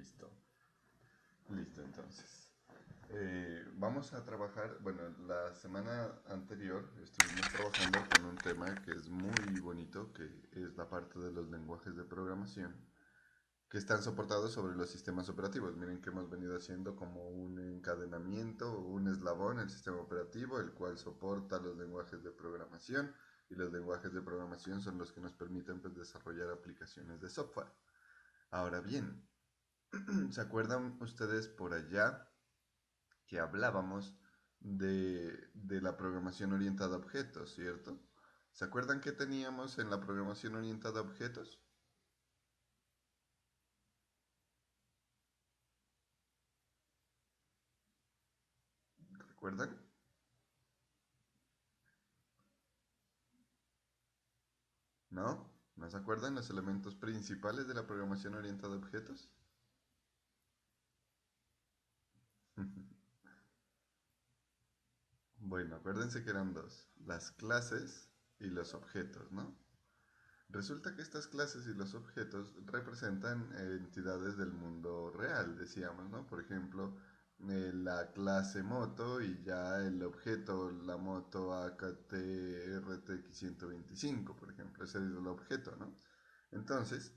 Listo. Listo, entonces. Vamos a trabajar, bueno, la semana anterior estuvimos trabajando con un tema que es muy bonito, que es la parte de los lenguajes de programación, que están soportados sobre los sistemas operativos. Miren que hemos venido haciendo como un encadenamiento, un eslabón, el sistema operativo, el cual soporta los lenguajes de programación, y los lenguajes de programación son los que nos permiten pues, desarrollar aplicaciones de software. Ahora bien, ¿se acuerdan ustedes por allá que hablábamos de la programación orientada a objetos, ¿cierto? ¿Se acuerdan que teníamos en la programación orientada a objetos? ¿Recuerdan? ¿No? ¿No se acuerdan los elementos principales de la programación orientada a objetos? Bueno, acuérdense que eran dos, las clases y los objetos, ¿no? Resulta que estas clases y los objetos representan entidades del mundo real, decíamos, ¿no? Por ejemplo, la clase moto y ya el objeto, la moto AKT RTX 125, por ejemplo, ese es el objeto, ¿no? Entonces,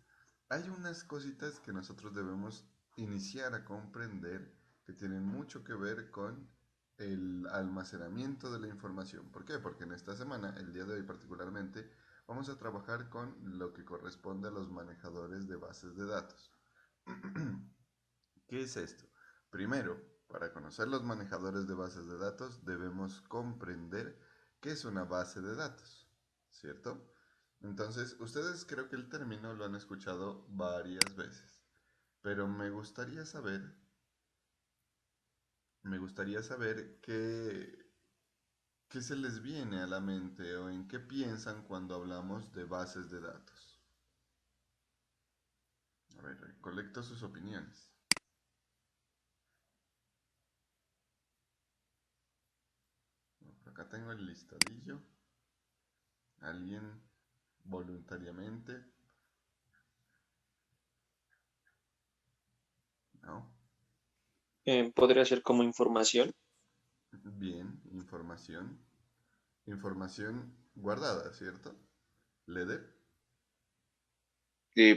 hay unas cositas que nosotros debemos iniciar a comprender que tienen mucho que ver con el almacenamiento de la información. ¿Por qué? Porque en esta semana, el día de hoy particularmente, vamos a trabajar con lo que corresponde a los manejadores de bases de datos. ¿Qué es esto? Primero, para conocer los manejadores de bases de datos, debemos comprender qué es una base de datos, ¿cierto? Entonces, ustedes creo que el término lo han escuchado varias veces, pero me gustaría saber qué se les viene a la mente o en qué piensan cuando hablamos de bases de datos. A ver, recolecto sus opiniones. Por acá tengo el listadillo. Alguien voluntariamente. No. Podría ser como información. Bien, información. Información guardada, ¿cierto? Leder.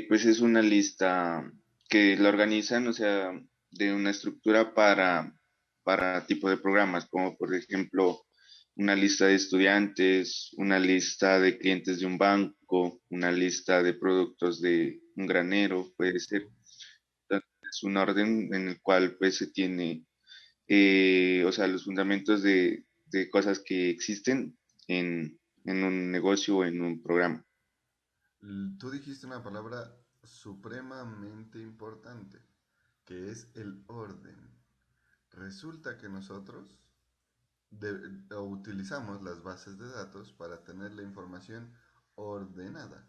Pues es una lista que la organizan, o sea, de una estructura para tipo de programas, como por ejemplo una lista de estudiantes, una lista de clientes de un banco, una lista de productos de un granero, puede ser. Entonces, es un orden en el cual pues se tiene, o sea, los fundamentos de cosas que existen en un negocio o en un programa. Tú dijiste una palabra supremamente importante, que es el orden. Resulta que nosotros o utilizamos las bases de datos para tener la información ordenada,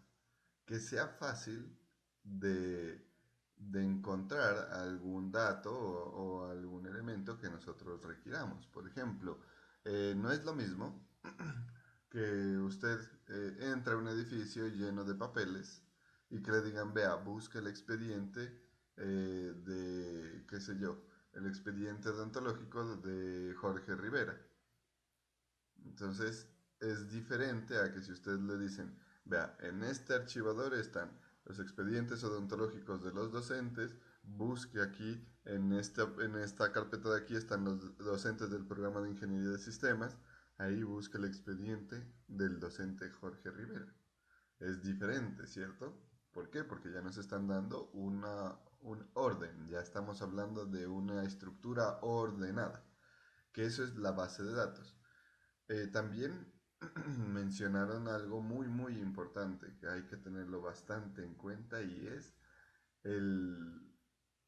que sea fácil de, de encontrar algún dato o algún elemento que nosotros requiramos. Por ejemplo, no es lo mismo que usted entre a un edificio lleno de papeles y que le digan, vea, busque el expediente de, qué sé yo, el expediente odontológico de Jorge Rivera. Entonces es diferente a que si usted le dicen, vea, en este archivador están los expedientes odontológicos de los docentes, busque aquí, en esta carpeta de aquí están los docentes del programa de ingeniería de sistemas, ahí busque el expediente del docente Jorge Rivera. Es diferente, ¿cierto? ¿Por qué? Porque ya nos están dando un orden, ya estamos hablando de una estructura ordenada, que eso es la base de datos. También mencionaron algo muy, muy importante que hay que tenerlo bastante en cuenta y es el,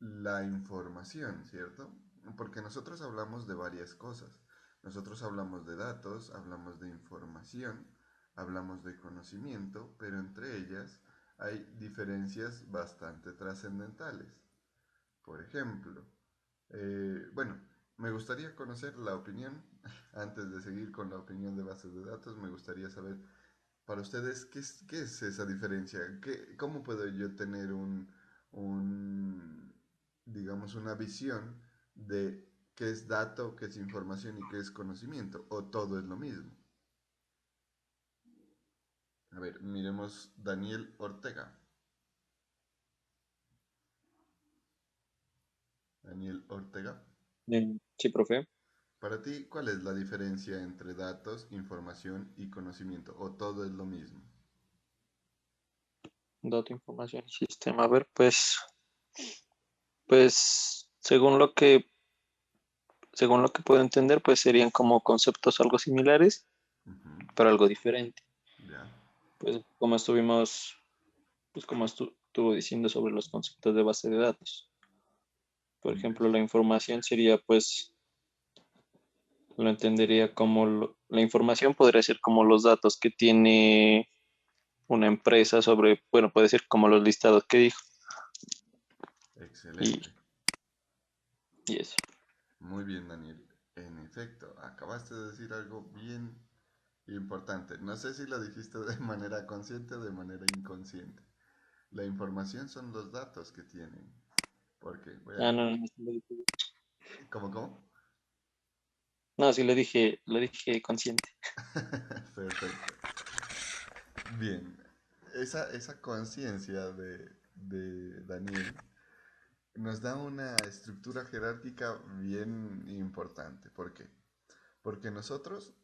la información, ¿cierto? Porque nosotros hablamos de varias cosas. Nosotros hablamos de datos, hablamos de información, hablamos de conocimiento, pero entre ellas hay diferencias bastante trascendentales. Por ejemplo, bueno, me gustaría conocer la opinión, antes de seguir con la opinión de bases de datos, me gustaría saber para ustedes qué es esa diferencia. ¿Cómo puedo yo tener un digamos, una visión de qué es dato, qué es información y qué es conocimiento, o todo es lo mismo. A ver, miremos Daniel Ortega. Daniel Ortega. Sí, profe. Para ti, ¿cuál es la diferencia entre datos, información y conocimiento? ¿O todo es lo mismo? Dato, información y sistema. A ver, pues, según lo que puedo entender, pues serían como conceptos algo similares, Ujú, pero algo diferente. ya. Pues como estuvo diciendo sobre los conceptos de base de datos. Por ejemplo, la Listo. información sería, pues, lo entendería como la información podría ser como los datos que tiene una empresa sobre, bueno, puede ser como los listados que dijo y, Excelente. y eso. Muy bien, Daniel. En efecto, acabaste de decir algo bien importante. No sé si lo dijiste de manera consciente o de manera inconsciente. La información son los datos que tienen. Porque, voy a... Ah, no, no, no, sí lo dije. ¿Cómo, cómo? No, sí lo dije consciente. Perfecto. Bien. Esa conciencia de Daniel nos da una estructura jerárquica bien importante. ¿Por qué? Porque nosotros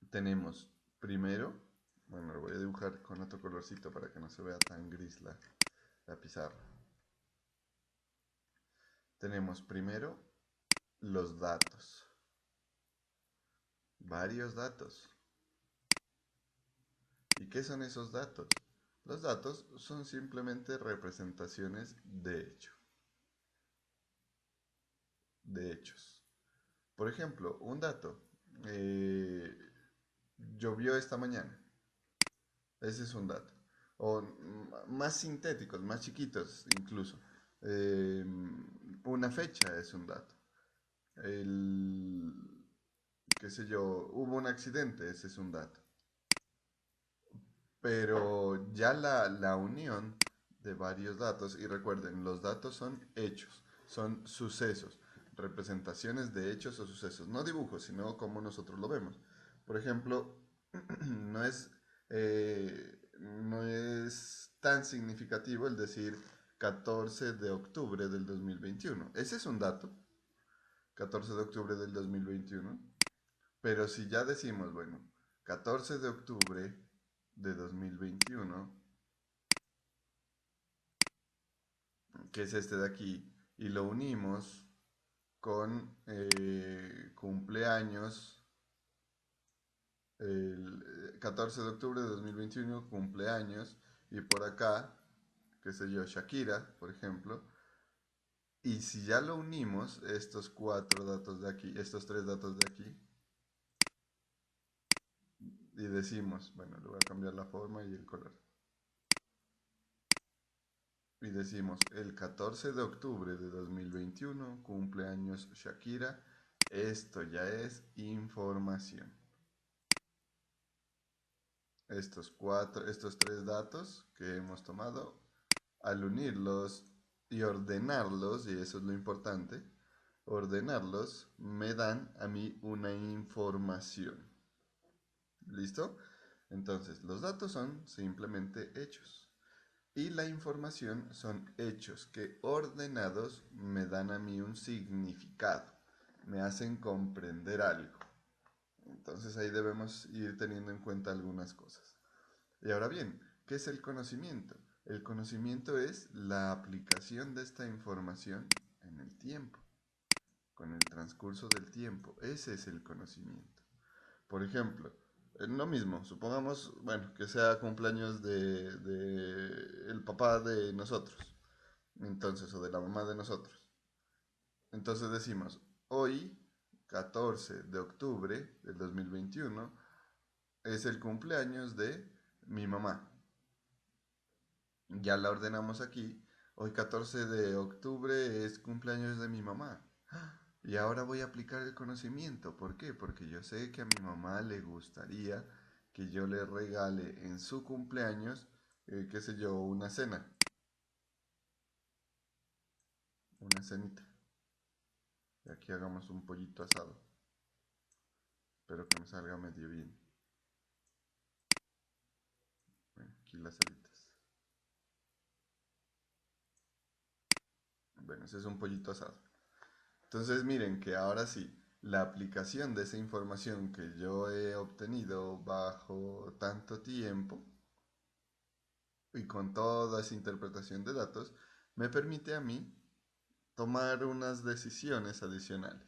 tenemos primero, bueno, lo voy a dibujar con otro colorcito para que no se vea tan gris la pizarra. Tenemos primero los datos, varios datos. ¿Y qué son esos datos? Los datos son simplemente representaciones de hechos. Por ejemplo, un dato. eh, Llovió esta mañana. Ese es un dato. O más sintéticos, más chiquitos incluso. Eh, una fecha es un dato. El, qué sé yo, hubo un accidente, ese es un dato. Pero ya la unión de varios datos, y recuerden, los datos son hechos, son sucesos, representaciones de hechos o sucesos, no dibujos, sino como nosotros lo vemos. Por ejemplo, no es, no es tan significativo el decir 14 de octubre del 2021. Ese es un dato, 14 de octubre del 2021. Pero si ya decimos, bueno, 14 de octubre de 2021, que es este de aquí, y lo unimos con cumpleaños, el 14 de octubre de 2021, cumpleaños, y por acá, qué sé yo, Shakira, por ejemplo, y si ya lo unimos, estos cuatro datos de aquí, estos tres datos de aquí, y decimos, bueno, le voy a cambiar la forma y el color. Y decimos, el 14 de octubre de 2021, cumpleaños Shakira. Esto ya es información. Estos tres datos que hemos tomado, al unirlos y ordenarlos, y eso es lo importante, ordenarlos me dan a mí una información. ¿Listo? Entonces, los datos son simplemente hechos. Y la información son hechos que ordenados me dan a mí un significado, me hacen comprender algo. Entonces ahí debemos ir teniendo en cuenta algunas cosas. Y ahora bien, ¿qué es el conocimiento? El conocimiento es la aplicación de esta información en el tiempo, con el transcurso del tiempo. Ese es el conocimiento. Por ejemplo, lo mismo, supongamos, bueno, que sea cumpleaños de el papá de nosotros, entonces, o de la mamá de nosotros. Entonces decimos, hoy, 14 de octubre del 2021, es el cumpleaños de mi mamá. Ya la ordenamos aquí. Hoy 14 de octubre es cumpleaños de mi mamá. Y ahora voy a aplicar el conocimiento. ¿Por qué? Porque yo sé que a mi mamá le gustaría que yo le regale en su cumpleaños, qué sé yo, una cena. una cenita. Y aquí hagamos un pollito asado. Espero que me salga medio bien. Bueno, aquí las alitas. Bueno, ese es un pollito asado. Entonces miren que ahora sí, la aplicación de esa información que yo he obtenido bajo tanto tiempo y con toda esa interpretación de datos, me permite a mí tomar unas decisiones adicionales.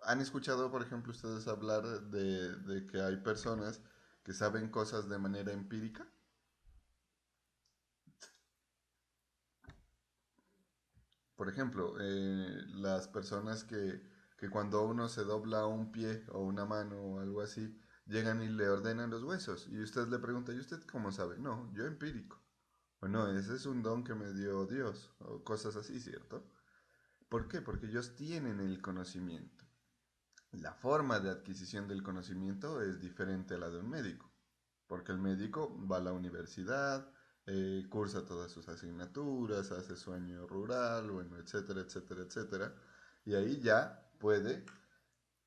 ¿Han escuchado, por ejemplo, ustedes hablar de que hay personas que saben cosas de manera empírica? Por ejemplo, las personas que cuando uno se dobla un pie o una mano o algo así, llegan y le ordenan los huesos. Y usted le pregunta, ¿y usted cómo sabe? No, yo empírico. O no, ese es un don que me dio Dios. O cosas así, ¿cierto? ¿Por qué? Porque ellos tienen el conocimiento. La forma de adquisición del conocimiento es diferente a la de un médico. Porque el médico va a la universidad, cursa todas sus asignaturas, hace su año rural, bueno, etcétera, etcétera, etcétera. Y ahí ya puede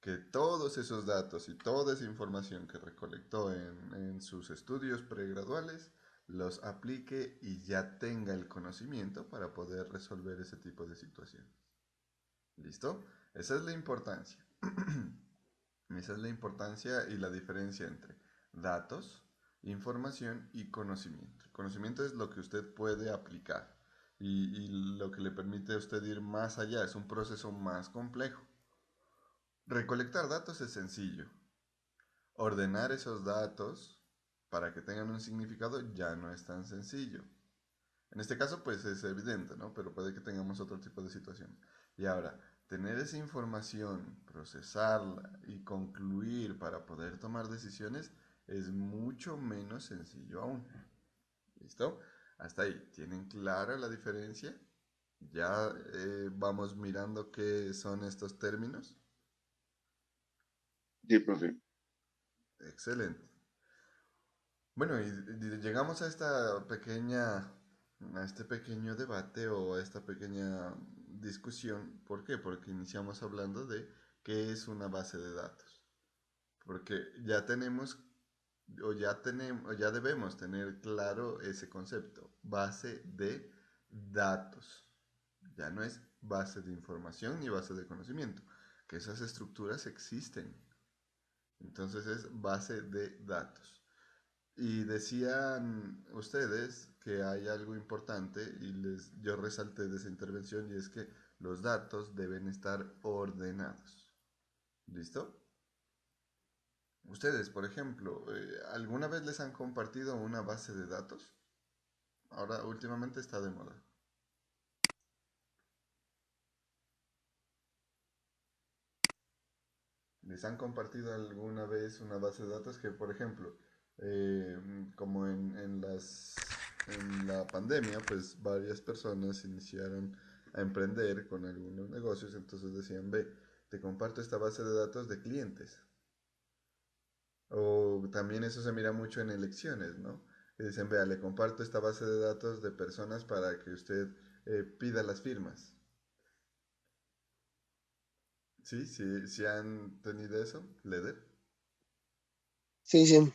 que todos esos datos y toda esa información que recolectó en sus estudios pregraduales los aplique y ya tenga el conocimiento para poder resolver ese tipo de situaciones. ¿Listo? Esa es la importancia. Esa es la importancia y la diferencia entre datos, información y conocimiento. El conocimiento es lo que usted puede aplicar y lo que le permite a usted ir más allá. Es un proceso más complejo. Recolectar datos es sencillo. Ordenar esos datos para que tengan un significado ya no es tan sencillo. En este caso, pues es evidente, ¿no? Pero puede que tengamos otro tipo de situación. Y ahora, tener esa información, procesarla y concluir para poder tomar decisiones es mucho menos sencillo aún. ¿Listo? Hasta ahí. ¿Tienen clara la diferencia? Ya vamos mirando qué son estos términos. Sí, profe. Excelente. Bueno, y llegamos a esta pequeña, a este pequeño debate o a esta pequeña discusión. ¿Por qué? Porque iniciamos hablando de qué es una base de datos. Porque ya tenemos o ya debemos tener claro ese concepto, base de datos. Ya no es base de información ni base de conocimiento, que esas estructuras existen. Entonces es base de datos. Y decían ustedes que hay algo importante y yo resalté de esa intervención y es que los datos deben estar ordenados. ¿Listo? Ustedes, por ejemplo, ¿alguna vez les han compartido una base de datos? Ahora, últimamente está de moda. ¿Les han compartido alguna vez una base de datos que, por ejemplo, eh, como en la pandemia, pues varias personas iniciaron a emprender con algunos negocios, entonces decían, ve, te comparto esta base de datos de clientes. O también eso se mira mucho en elecciones, ¿no? Que dicen, vea, le comparto esta base de datos de personas para que usted pida las firmas. ¿Sí? ¿Sí, sí han tenido eso, Leder? Sí, sí.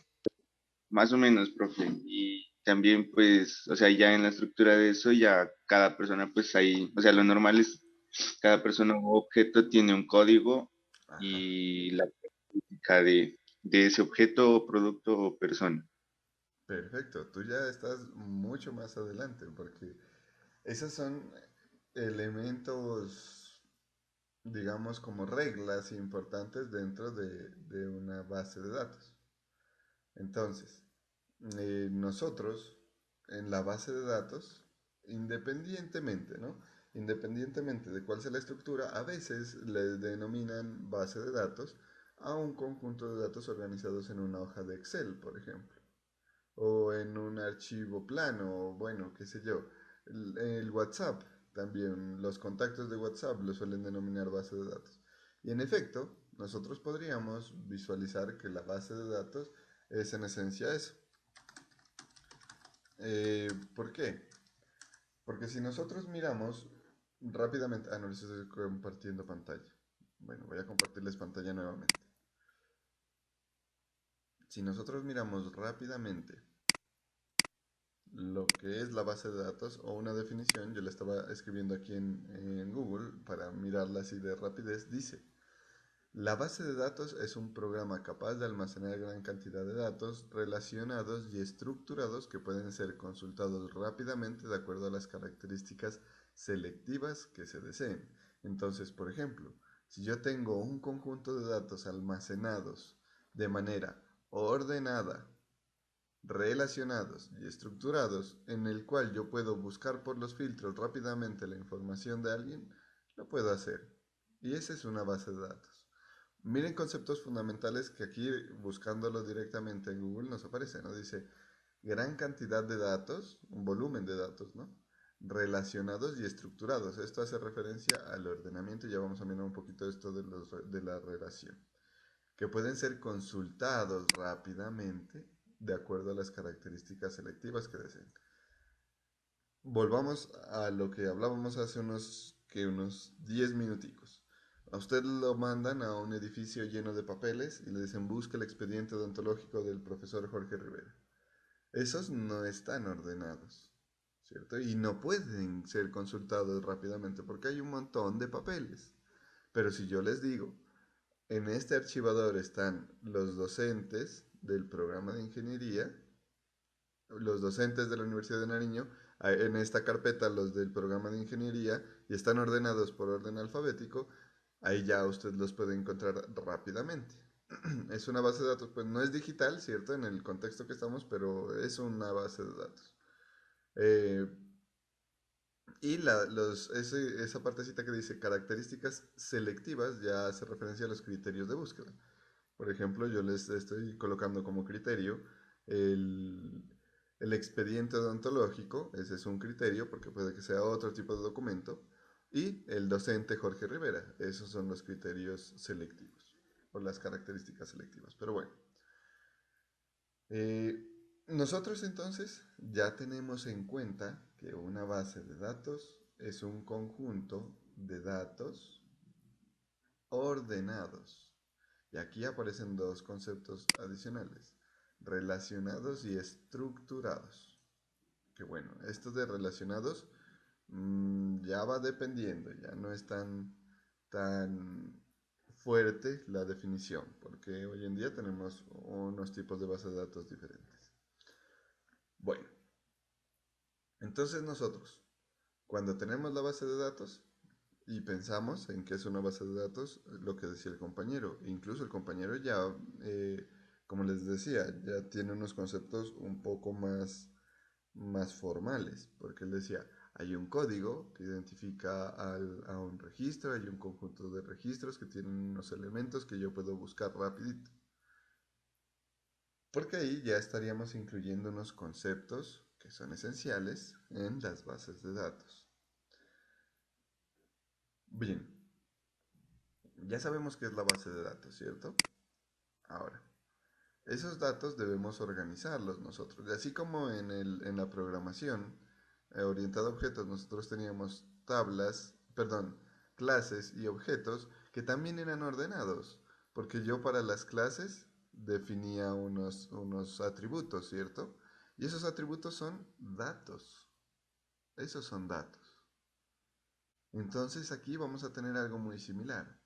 Más o menos, profe. Y también, pues, o sea, ya en la estructura de eso, ya cada persona, pues ahí, o sea, lo normal es, cada persona o objeto tiene un código Ajá. y la característica de ese objeto, producto o persona. Perfecto, tú ya estás mucho más adelante porque esos son elementos, digamos, como reglas importantes dentro de una base de datos. Entonces, nosotros en la base de datos, independientemente, ¿no? Independientemente de cuál sea la estructura, a veces le denominan base de datos a un conjunto de datos organizados en una hoja de Excel, por ejemplo, o en un archivo plano, o bueno, qué sé yo. El WhatsApp, también los contactos de WhatsApp lo suelen denominar base de datos. Y en efecto, nosotros podríamos visualizar que la base de datos es en esencia eso. ¿Por qué? Porque si nosotros miramos rápidamente, no les estoy compartiendo pantalla. Bueno, voy a compartirles pantalla nuevamente. Si nosotros miramos rápidamente lo que es la base de datos o una definición, yo la estaba escribiendo aquí en Google para mirarla así de rapidez, dice: la base de datos es un programa capaz de almacenar gran cantidad de datos relacionados y estructurados que pueden ser consultados rápidamente de acuerdo a las características selectivas que se deseen. Entonces, por ejemplo, si yo tengo un conjunto de datos almacenados de manera ordenada, relacionados y estructurados, en el cual yo puedo buscar por los filtros rápidamente la información de alguien, lo puedo hacer. Y esa es una base de datos. Miren conceptos fundamentales que aquí, buscándolo directamente en Google, nos aparecen, ¿no? Dice gran cantidad de datos, un volumen de datos, ¿no? Relacionados y estructurados. Esto hace referencia al ordenamiento. Ya vamos a mirar un poquito esto de la relación. Que pueden ser consultados rápidamente de acuerdo a las características selectivas que deseen. Volvamos a lo que hablábamos hace unos 10 minuticos. A usted lo mandan a un edificio lleno de papeles y le dicen busque el expediente odontológico del profesor Jorge Rivera. Esos no están ordenados, ¿cierto? Y no pueden ser consultados rápidamente porque hay un montón de papeles. Pero si yo les digo, en este archivador están los docentes del programa de ingeniería, los docentes de la Universidad de Nariño, en esta carpeta los del programa de ingeniería, y están ordenados por orden alfabético, ahí ya usted los puede encontrar rápidamente. Es una base de datos, pues no es digital, ¿cierto? En el contexto que estamos, pero es una base de datos. Eh, y esa partecita que dice características selectivas ya hace referencia a los criterios de búsqueda. Por ejemplo, yo les estoy colocando como criterio el, el expediente odontológico, ese es un criterio porque puede que sea otro tipo de documento, y el docente Jorge Rivera, esos son los criterios selectivos o las características selectivas. Pero bueno, eh, nosotros entonces ya tenemos en cuenta que una base de datos es un conjunto de datos ordenados. Y aquí aparecen dos conceptos adicionales: relacionados y estructurados. Que bueno, esto de relacionados ya va dependiendo, ya no es tan fuerte la definición, porque hoy en día tenemos unos tipos de bases de datos diferentes. Bueno, entonces nosotros, cuando tenemos la base de datos y pensamos en qué es una base de datos, lo que decía el compañero, incluso el compañero ya, como les decía, ya tiene unos conceptos un poco más formales, porque él decía, hay un código que identifica a un registro, hay un conjunto de registros que tienen unos elementos que yo puedo buscar rapidito. Porque ahí ya estaríamos incluyendo unos conceptos que son esenciales en las bases de datos. Bien, ya sabemos qué es la base de datos, ¿cierto? Ahora, esos datos debemos organizarlos nosotros. Y así como en la programación orientada a objetos, nosotros teníamos clases y objetos que también eran ordenados. Porque yo para las clases definía unos atributos, ¿cierto? Y esos atributos son datos. Esos son datos. Entonces aquí vamos a tener algo muy similar.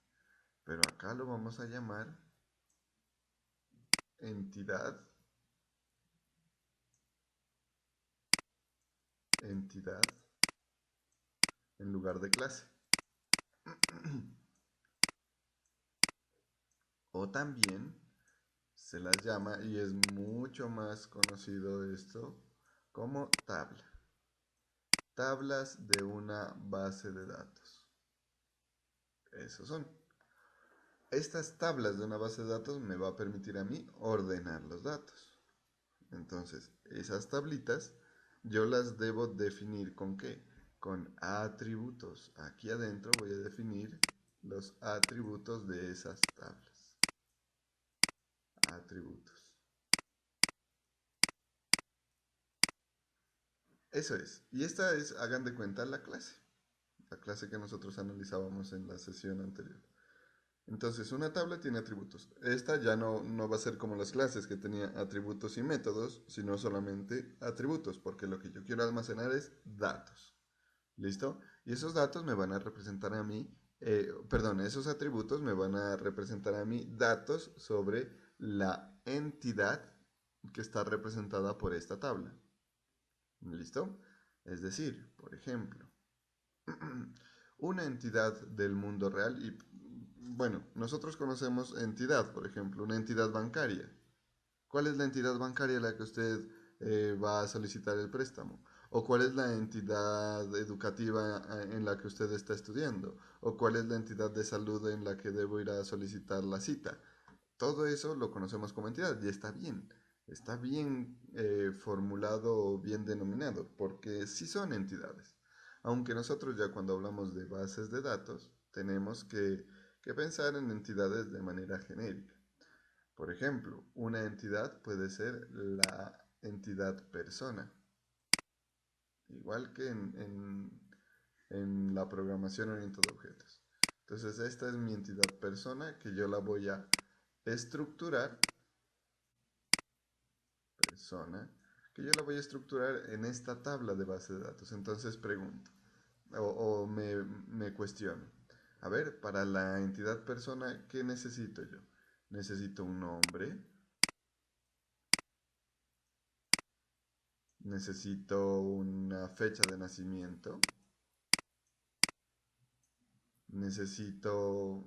Pero acá lo vamos a llamar entidad en lugar de clase. O también se las llama, y es mucho más conocido esto, como tabla. Tablas de una base de datos. Esos son. Estas tablas de una base de datos me va a permitir a mí ordenar los datos. Entonces, esas tablitas yo las debo definir ¿con qué? Con atributos. Aquí adentro voy a definir los atributos de esas tablas. Atributos. Eso es. Y esta es, hagan de cuenta, la clase. la clase que nosotros analizábamos en la sesión anterior. Entonces, una tabla tiene atributos. Esta ya no va a ser como las clases que tenía atributos y métodos, sino solamente atributos, porque lo que yo quiero almacenar es datos. ¿Listo? Y esos datos me van a representar a mí, perdón, esos atributos me van a representar a mí datos sobre la entidad que está representada por esta tabla. ¿Listo? Es decir, por ejemplo, una entidad del mundo real y bueno, nosotros conocemos entidad, por ejemplo, una entidad bancaria. ¿Cuál es la entidad bancaria a la que usted va a solicitar el préstamo? ¿O cuál es la entidad educativa en la que usted está estudiando? ¿O cuál es la entidad de salud en la que debo ir a solicitar la cita? Todo eso lo conocemos como entidad y está bien formulado o bien denominado, porque sí son entidades. Aunque nosotros ya cuando hablamos de bases de datos, tenemos que pensar en entidades de manera genérica. Por ejemplo, una entidad puede ser la entidad persona, igual que en la programación orientada a objetos. Entonces, esta es mi entidad persona que yo la voy a estructurar, persona, que yo la voy a estructurar en esta tabla de base de datos. Entonces pregunto, me cuestiono, a ver, para la entidad persona, ¿qué necesito yo? Necesito un nombre, necesito una fecha de nacimiento, necesito,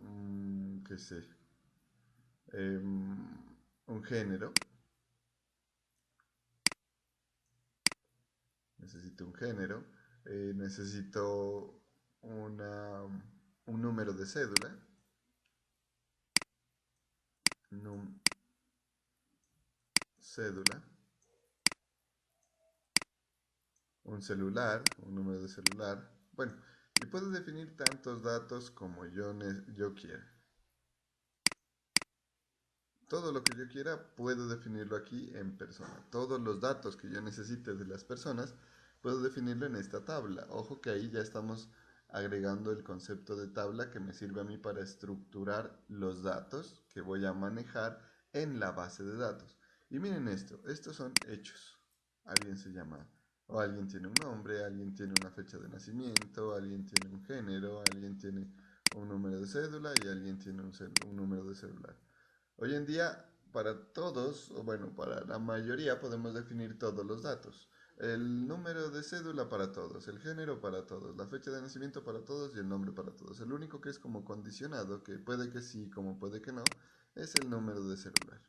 qué sé, un género, necesito un número de cédula, cédula, un celular, un número de celular. Bueno, y puedo definir tantos datos como yo quiera. Todo lo que yo quiera puedo definirlo aquí en persona. Todos los datos que yo necesite de las personas puedo definirlo en esta tabla. Ojo que ahí ya estamos agregando el concepto de tabla que me sirve a mí para estructurar los datos que voy a manejar en la base de datos. Y miren esto, estos son hechos. Alguien se llama, o alguien tiene un nombre, alguien tiene una fecha de nacimiento, alguien tiene un género, alguien tiene un número de cédula y alguien tiene un número de celular. Hoy en día, para todos, o bueno, para la mayoría podemos definir todos los datos. El número de cédula para todos, el género para todos, la fecha de nacimiento para todos y el nombre para todos. El único que es como condicionado, que puede que sí, como puede que no, es el número de celular.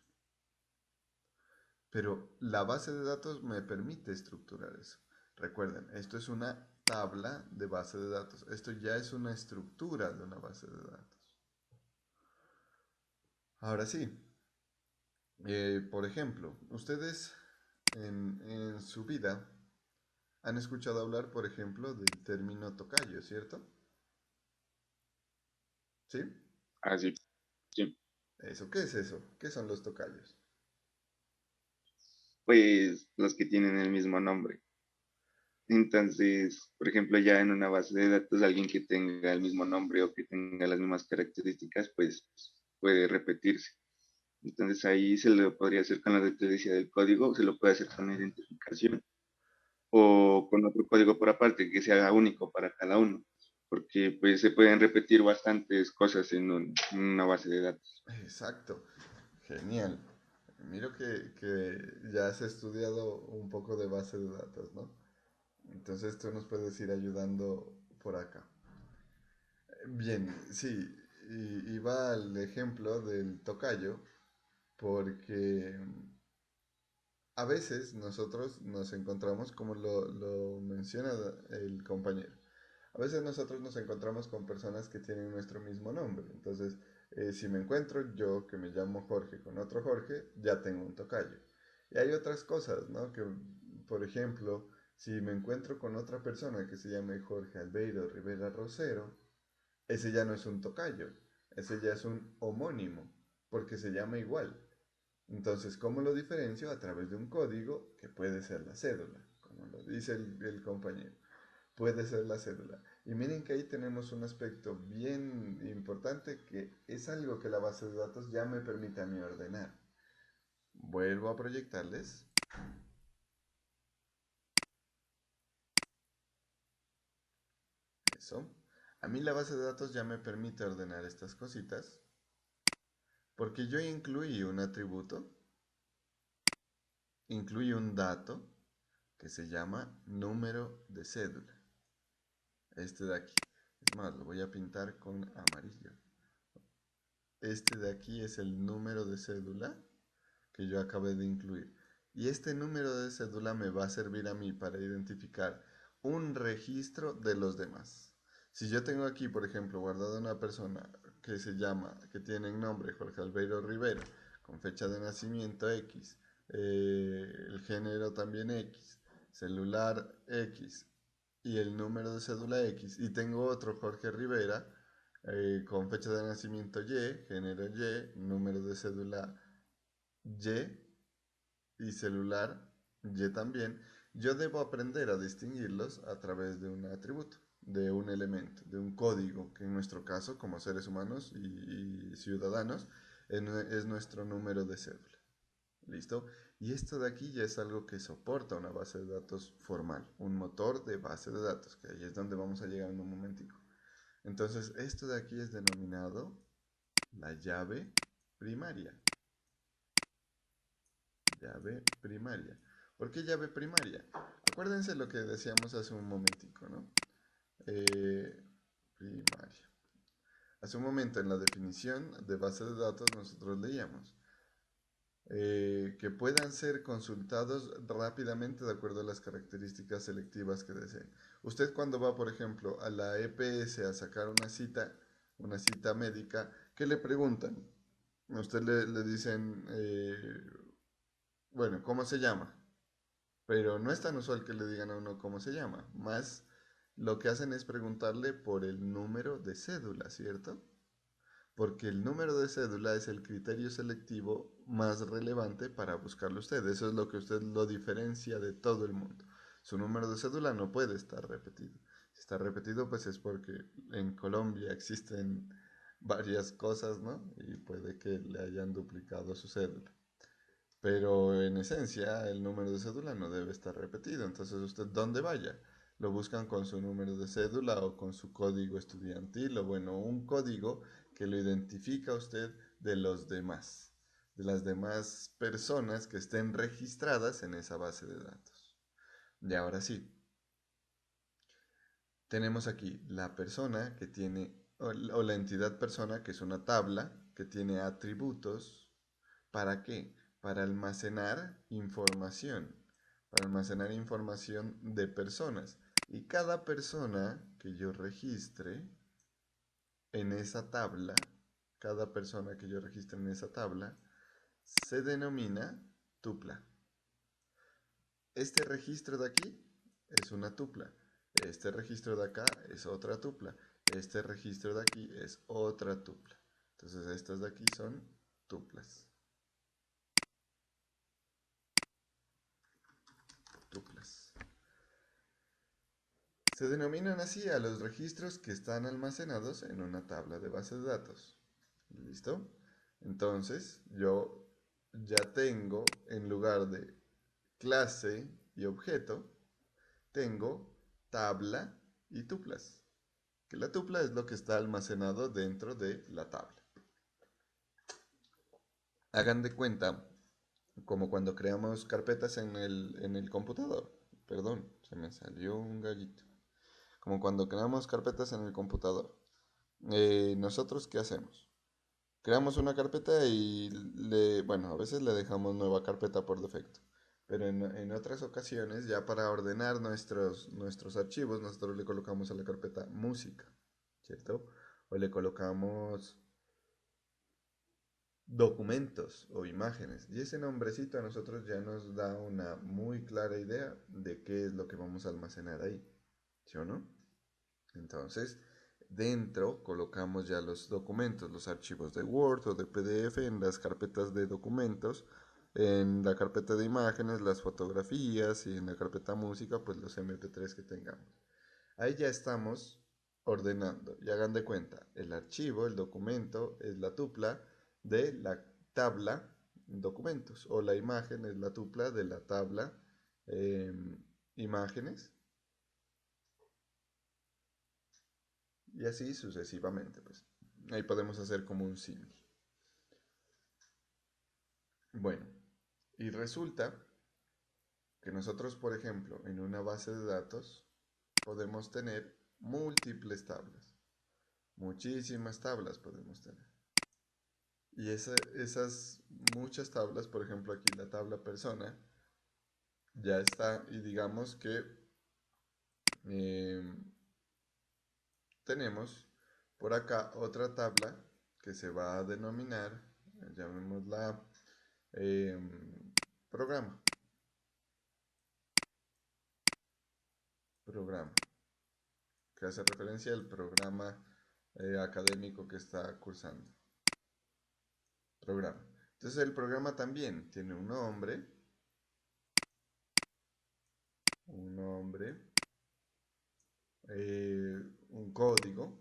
Pero la base de datos me permite estructurar eso. Recuerden, esto es una tabla de base de datos. Esto ya es una estructura de una base de datos. Ahora sí, por ejemplo, ustedes en su vida han escuchado hablar, por ejemplo, del término tocayo, ¿cierto? ¿Sí? Así, sí. ¿Eso qué es eso? ¿Qué son los tocayos? Pues los que tienen el mismo nombre. Entonces, por ejemplo, ya en una base de datos, alguien que tenga el mismo nombre o que tenga las mismas características, pues puede repetirse. Entonces ahí se lo podría hacer con la referencia del código, se lo puede hacer con la identificación o con otro código por aparte que sea único para cada uno, porque pues se pueden repetir bastantes cosas en una base de datos. Exacto, genial. Miro que ya has estudiado un poco de base de datos, ¿no? Entonces tú nos puedes ir ayudando por acá. Bien, sí, y va al ejemplo del tocayo, porque a veces nosotros nos encontramos, como lo menciona el compañero, a veces nosotros nos encontramos con personas que tienen nuestro mismo nombre. Entonces, si me encuentro yo que me llamo Jorge con otro Jorge, ya tengo un tocayo. Y hay otras cosas, ¿no? Que, por ejemplo, si me encuentro con otra persona que se llame Jorge Albeiro Rivera Rosero, ese ya no es un tocayo, ese ya es un homónimo, porque se llama igual. Entonces, ¿cómo lo diferencio? A través de un código que puede ser la cédula, como lo dice el compañero. Puede ser la cédula. Y miren que ahí tenemos un aspecto bien importante que es algo que la base de datos ya me permite a mí ordenar. Vuelvo a proyectarles. Eso. A mí la base de datos ya me permite ordenar estas cositas porque yo incluí un atributo, incluí un dato que se llama número de cédula. Este de aquí. Es más, lo voy a pintar con amarillo. Este de aquí es el número de cédula que yo acabé de incluir. Y este número de cédula me va a servir a mí para identificar un registro de los demás. Si yo tengo aquí, por ejemplo, guardada una persona que se llama, que tiene en nombre Jorge Albeiro Rivera, con fecha de nacimiento X, el género también X, celular X y el número de cédula X, y tengo otro Jorge Rivera con fecha de nacimiento Y, género Y, número de cédula Y y celular Y también, yo debo aprender a distinguirlos a través de un atributo, de un elemento, de un código, que en nuestro caso, como seres humanos y ciudadanos, es nuestro número de cédula. ¿Listo? Y esto de aquí ya es algo que soporta una base de datos formal, un motor de base de datos, que ahí es donde vamos a llegar en un momentico. Entonces, esto de aquí es denominado la llave primaria. Llave primaria. ¿Por qué llave primaria? Acuérdense lo que decíamos hace un momentico, ¿no? Primaria. Hace un momento en la definición de base de datos nosotros leíamos que puedan ser consultados rápidamente de acuerdo a las características selectivas que deseen. Usted cuando va, por ejemplo, a la EPS a sacar una cita médica, ¿qué le preguntan? A usted le dicen, bueno, ¿cómo se llama? Pero no es tan usual que le digan a uno cómo se llama. Más lo que hacen es preguntarle por el número de cédula, ¿cierto? Porque el número de cédula es el criterio selectivo más relevante para buscarlo usted. Eso es lo que usted lo diferencia de todo el mundo. Su número de cédula no puede estar repetido. Si está repetido, pues es porque en Colombia existen varias cosas, ¿no? Y puede que le hayan duplicado su cédula. Pero en esencia, el número de cédula no debe estar repetido. Entonces, usted donde vaya, lo buscan con su número de cédula o con su código estudiantil o bueno, un código que lo identifica a usted de los demás, de las demás personas que estén registradas en esa base de datos. Y ahora sí, tenemos aquí la persona que tiene, o la entidad persona, que es una tabla que tiene atributos. ¿Para qué? Para almacenar información, para almacenar información de personas. Y cada persona que yo registre en esa tabla, cada persona que yo registre en esa tabla, se denomina tupla. Este registro de aquí es una tupla. Este registro de acá es otra tupla. Este registro de aquí es otra tupla. Entonces estas de aquí son tuplas. Tuplas. Se denominan así a los registros que están almacenados en una tabla de base de datos. ¿Listo? Entonces, yo ya tengo, en lugar de clase y objeto, tengo tabla y tuplas. Que la tupla es lo que está almacenado dentro de la tabla. Hagan de cuenta, como cuando creamos carpetas en el computador. Perdón, se me salió un gallito. Como cuando creamos carpetas en el computador. ¿Nosotros qué hacemos? Creamos una carpeta y bueno, a veces le dejamos nueva carpeta por defecto. Pero en otras ocasiones, ya para ordenar nuestros archivos, nosotros le colocamos a la carpeta música, ¿cierto? O le colocamos documentos o imágenes. Y ese nombrecito a nosotros ya nos da una muy clara idea de qué es lo que vamos a almacenar ahí, ¿sí o no? Entonces, dentro colocamos ya los documentos, los archivos de Word o de PDF en las carpetas de documentos, en la carpeta de imágenes, las fotografías y en la carpeta música, pues los MP3 que tengamos. Ahí ya estamos ordenando. Y hagan de cuenta, el archivo, el documento, es la tupla de la tabla documentos, o la imagen es la tupla de la tabla imágenes, y así sucesivamente, pues. Ahí podemos hacer como un símil. Bueno, y resulta que nosotros, por ejemplo, en una base de datos podemos tener múltiples tablas. Muchísimas tablas podemos tener. Y esas muchas tablas, por ejemplo, aquí la tabla persona, ya está. Y digamos que eh, tenemos por acá otra tabla que se va a denominar, llamémosla eh, programa. Programa, que hace referencia al programa académico que está cursando. Programa. Entonces el programa también tiene un nombre, un código.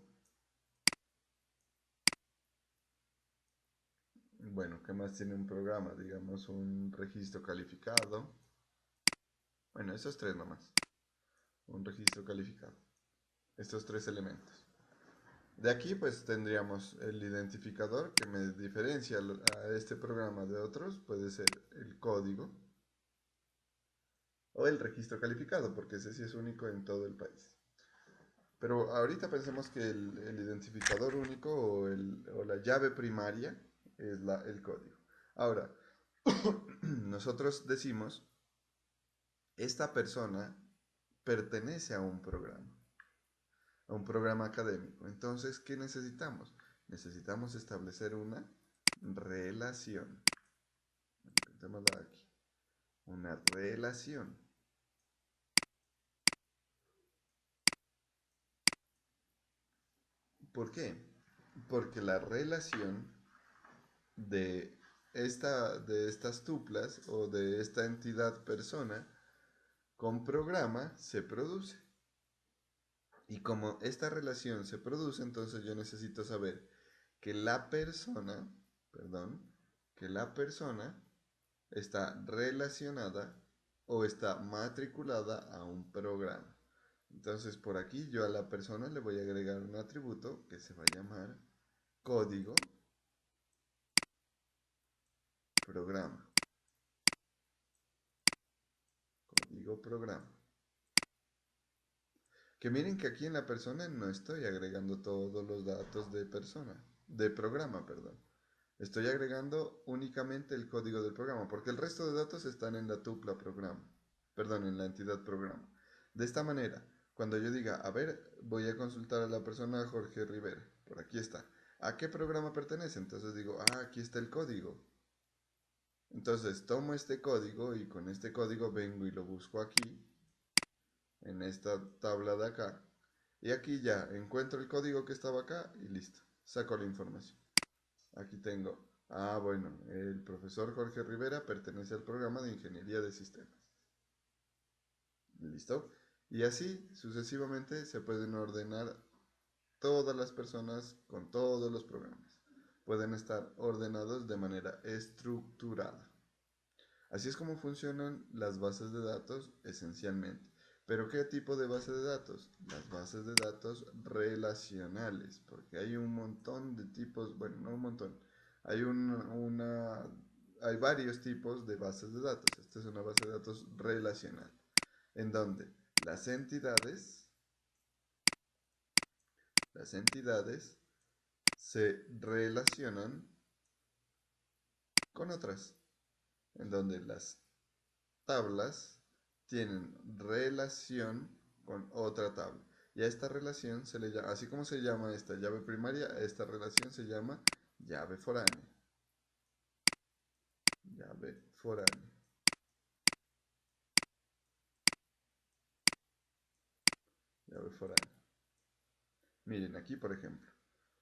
Bueno, ¿qué más tiene un programa? Digamos un registro calificado. Bueno, esos tres nomás. Un registro calificado. Estos tres elementos. De aquí pues tendríamos el identificador que me diferencia a este programa de otros. Puede ser el código o el registro calificado, porque ese sí es único en todo el país. Pero ahorita pensemos que el identificador único o la llave primaria es el código. Ahora, nosotros decimos, esta persona pertenece a un programa académico. Entonces, ¿qué necesitamos? Necesitamos establecer una relación. Pintémosla aquí. Una relación. ¿Por qué? Porque la relación de de estas tuplas o de esta entidad persona con programa se produce. Y como esta relación se produce, entonces yo necesito saber que la persona, perdón, que la persona está relacionada o está matriculada a un programa. Entonces por aquí yo a la persona le voy a agregar un atributo que se va a llamar código programa. Código programa. Que miren que aquí en la persona no estoy agregando todos los datos de persona, de programa, perdón. Estoy agregando únicamente el código del programa, porque el resto de datos están en la tupla programa, perdón, en la entidad programa. De esta manera, cuando yo diga, a ver, voy a consultar a la persona Jorge Rivera, por aquí está. ¿A qué programa pertenece? Entonces digo, aquí está el código. Entonces tomo este código y con este código vengo y lo busco aquí, en esta tabla de acá. Y aquí ya encuentro el código que estaba acá y listo, saco la información. Aquí tengo, bueno, el profesor Jorge Rivera pertenece al programa de Ingeniería de Sistemas. ¿Listo? Y así sucesivamente se pueden ordenar todas las personas con todos los programas. Pueden estar ordenados de manera estructurada. Así es como funcionan las bases de datos esencialmente. ¿Pero qué tipo de base de datos? Las bases de datos relacionales, porque hay un montón de tipos, bueno, no un montón, hay hay varios tipos de bases de datos. Esta es una base de datos relacional, en donde las entidades se relacionan con otras, en donde las tablas tienen relación con otra tabla. Y a esta relación se le llama, así como se llama esta llave primaria, a esta relación se llama llave foránea. Llave foránea. Llave foránea. Miren aquí, por ejemplo,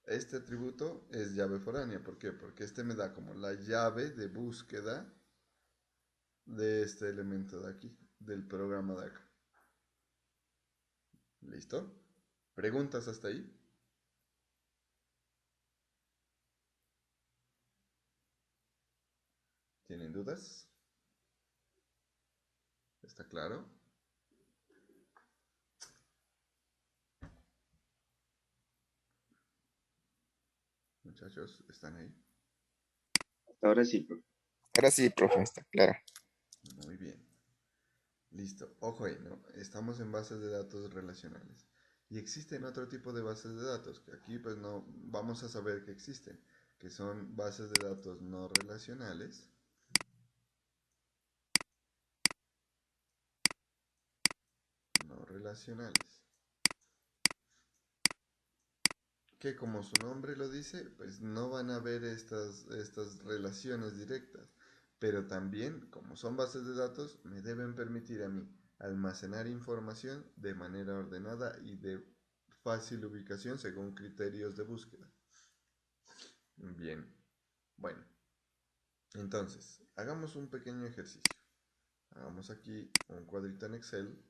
este atributo es llave foránea. ¿Por qué? Porque este me da como la llave de búsqueda de este elemento de aquí, del programa de acá. ¿Listo? ¿Preguntas hasta ahí? ¿Tienen dudas? ¿Está claro? Muchachos, ¿están ahí? Ahora sí, profe. Ahora sí, profe, está claro. Muy bien. Listo. Ojo ahí, ¿no? Estamos en bases de datos relacionales. Y existen otro tipo de bases de datos, que aquí pues no vamos a saber que existen, que son bases de datos no relacionales. No relacionales. Que como su nombre lo dice, pues no van a ver estas relaciones directas. Pero también, como son bases de datos, me deben permitir a mí almacenar información de manera ordenada y de fácil ubicación según criterios de búsqueda. Bien, bueno, entonces, hagamos un pequeño ejercicio. Hagamos aquí un cuadrito en Excel.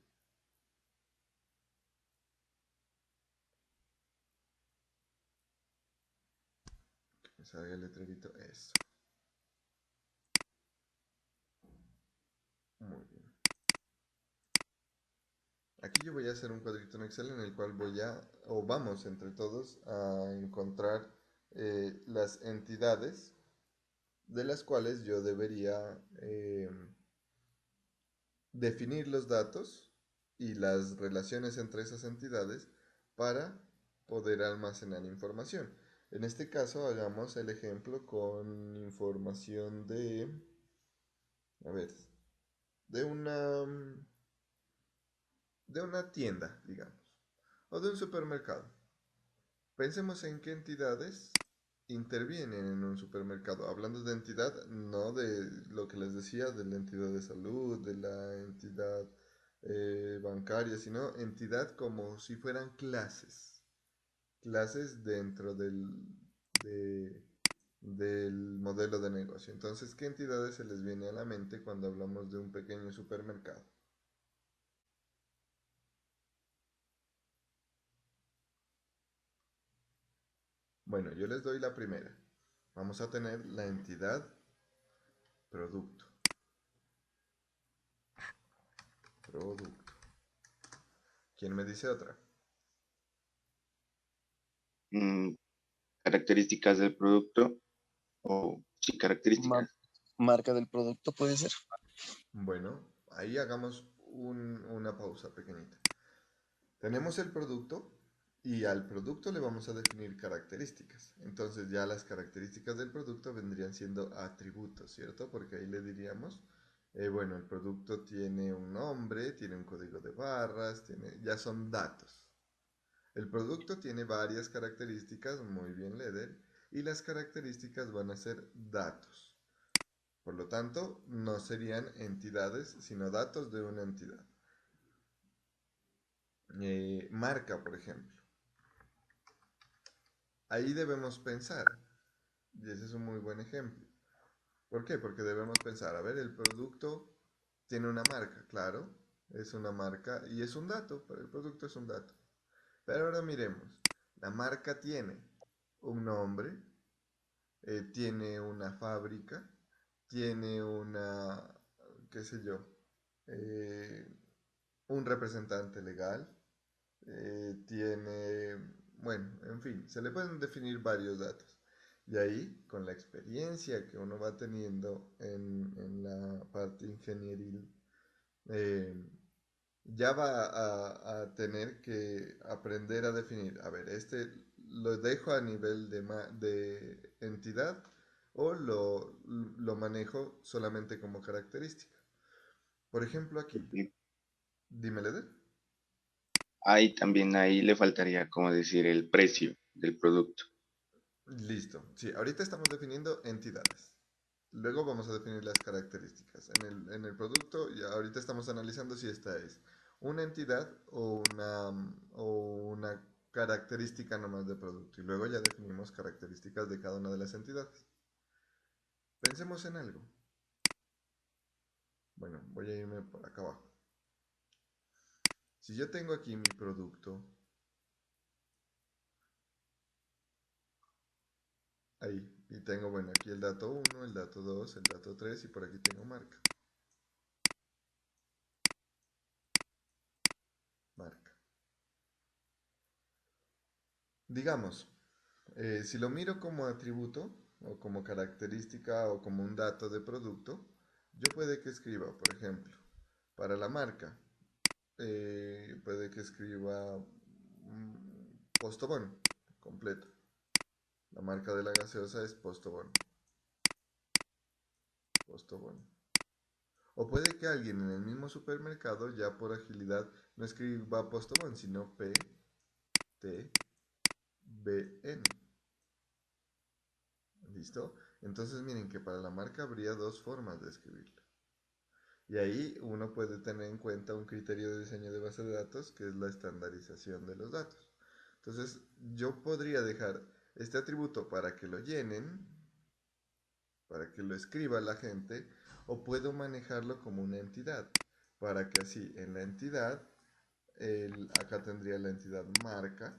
Que me salga el letrerito, eso. Muy bien. Aquí yo voy a hacer un cuadrito en Excel en el cual voy a, o vamos entre todos, a encontrar las entidades de las cuales yo debería definir los datos y las relaciones entre esas entidades para poder almacenar información. En este caso hagamos el ejemplo con información de, a ver, de una tienda, digamos, o de un supermercado. Pensemos en qué entidades intervienen en un supermercado. Hablando de entidad, no de lo que les decía, de la entidad de salud, de la entidad bancaria, sino entidad como si fueran clases. Clases dentro del modelo de negocio. Entonces, ¿qué entidades se les viene a la mente cuando hablamos de un pequeño supermercado? Bueno, yo les doy la primera. Vamos a tener la entidad producto. Producto. ¿Quién me dice otra? Mm, características del producto o sí, características. Marca del producto puede ser. Bueno, ahí hagamos una pausa pequeñita. Tenemos el producto y al producto le vamos a definir características. Entonces ya las características del producto vendrían siendo atributos, ¿cierto? Porque ahí le diríamos, bueno, el producto tiene un nombre, tiene un código de barras, ya son datos. El producto tiene varias características, muy bien, Leder, y las características van a ser datos. Por lo tanto, no serían entidades, sino datos de una entidad. Marca, por ejemplo. Ahí debemos pensar, y ese es un muy buen ejemplo. ¿Por qué? Porque debemos pensar, a ver, el producto tiene una marca, claro, es una marca y es un dato, pero el producto es un dato. Pero ahora miremos, la marca tiene un nombre, tiene una fábrica, tiene una, qué sé yo, eh, un representante legal, tiene, bueno, en fin, se le pueden definir varios datos. Y ahí, con la experiencia que uno va teniendo en la parte ingenieril, eh, ya va a tener que aprender a definir, a ver, este lo dejo a nivel de entidad o lo manejo solamente como característica. Por ejemplo, aquí, Y dime, Leder. ahí también ahí le faltaría como decir el precio del producto. Listo. Sí, ahorita estamos definiendo entidades. Luego vamos a definir las características. En el producto, y ahorita estamos analizando si esta es una entidad o una característica nomás de producto. Y luego ya definimos características de cada una de las entidades. Pensemos en algo. Bueno, voy a irme por acá abajo. Si yo tengo aquí mi producto Ahí. Y tengo, bueno, aquí el dato 1, el dato 2, el dato 3 y por aquí tengo marca. Marca. Digamos, si lo miro como atributo o como característica o como un dato de producto, yo puede que escriba, por ejemplo, para la marca, puede que escriba Postobón completo. La marca de la gaseosa es Postobón. Postobón. O puede que alguien en el mismo supermercado ya por agilidad no escriba Postobón, sino PTBN. ¿Listo? Entonces miren que para la marca habría dos formas de escribirlo. Y ahí uno puede tener en cuenta un criterio de diseño de base de datos que es la estandarización de los datos. Entonces yo podría dejar este atributo para que lo llenen, para que lo escriba la gente, o puedo manejarlo como una entidad, para que así en la entidad, acá tendría la entidad marca,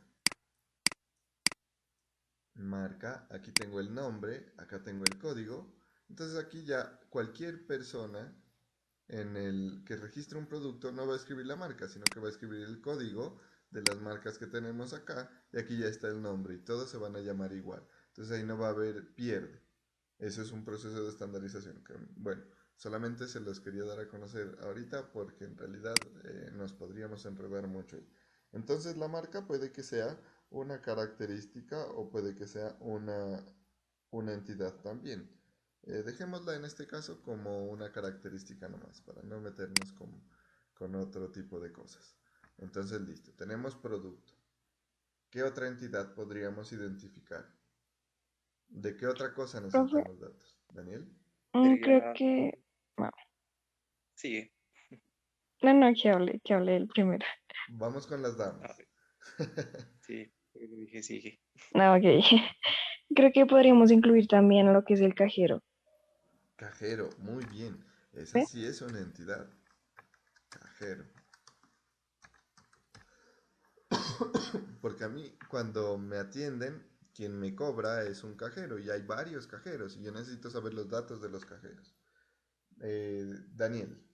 aquí tengo el nombre, acá tengo el código, entonces aquí ya cualquier persona en el que registra un producto no va a escribir la marca, sino que va a escribir el código de las marcas que tenemos acá, y aquí ya está el nombre, y todos se van a llamar igual, entonces ahí no va a haber pierde. Eso es un proceso de estandarización que, bueno, solamente se los quería dar a conocer ahorita porque en realidad nos podríamos enredar mucho ahí. Entonces la marca puede que sea una característica o puede que sea una entidad también. Dejémosla en este caso como una característica nomás, para no meternos con otro tipo de cosas. Entonces, listo, tenemos producto. ¿Qué otra entidad podríamos identificar? ¿De qué otra cosa Profe, necesitamos datos? ¿Daniel? creo Sería, que... No, sigue. no, que hable el primero. Vamos con las A damas. ver, sí, yo dije sigue. No, ok. Creo que podríamos incluir también lo que es el cajero. Cajero, muy bien. Esa ¿Ve? sí es una entidad. Cajero. Porque a mí, cuando me atienden, quien me cobra es un cajero y hay varios cajeros y yo necesito saber los datos de los cajeros. Daniel,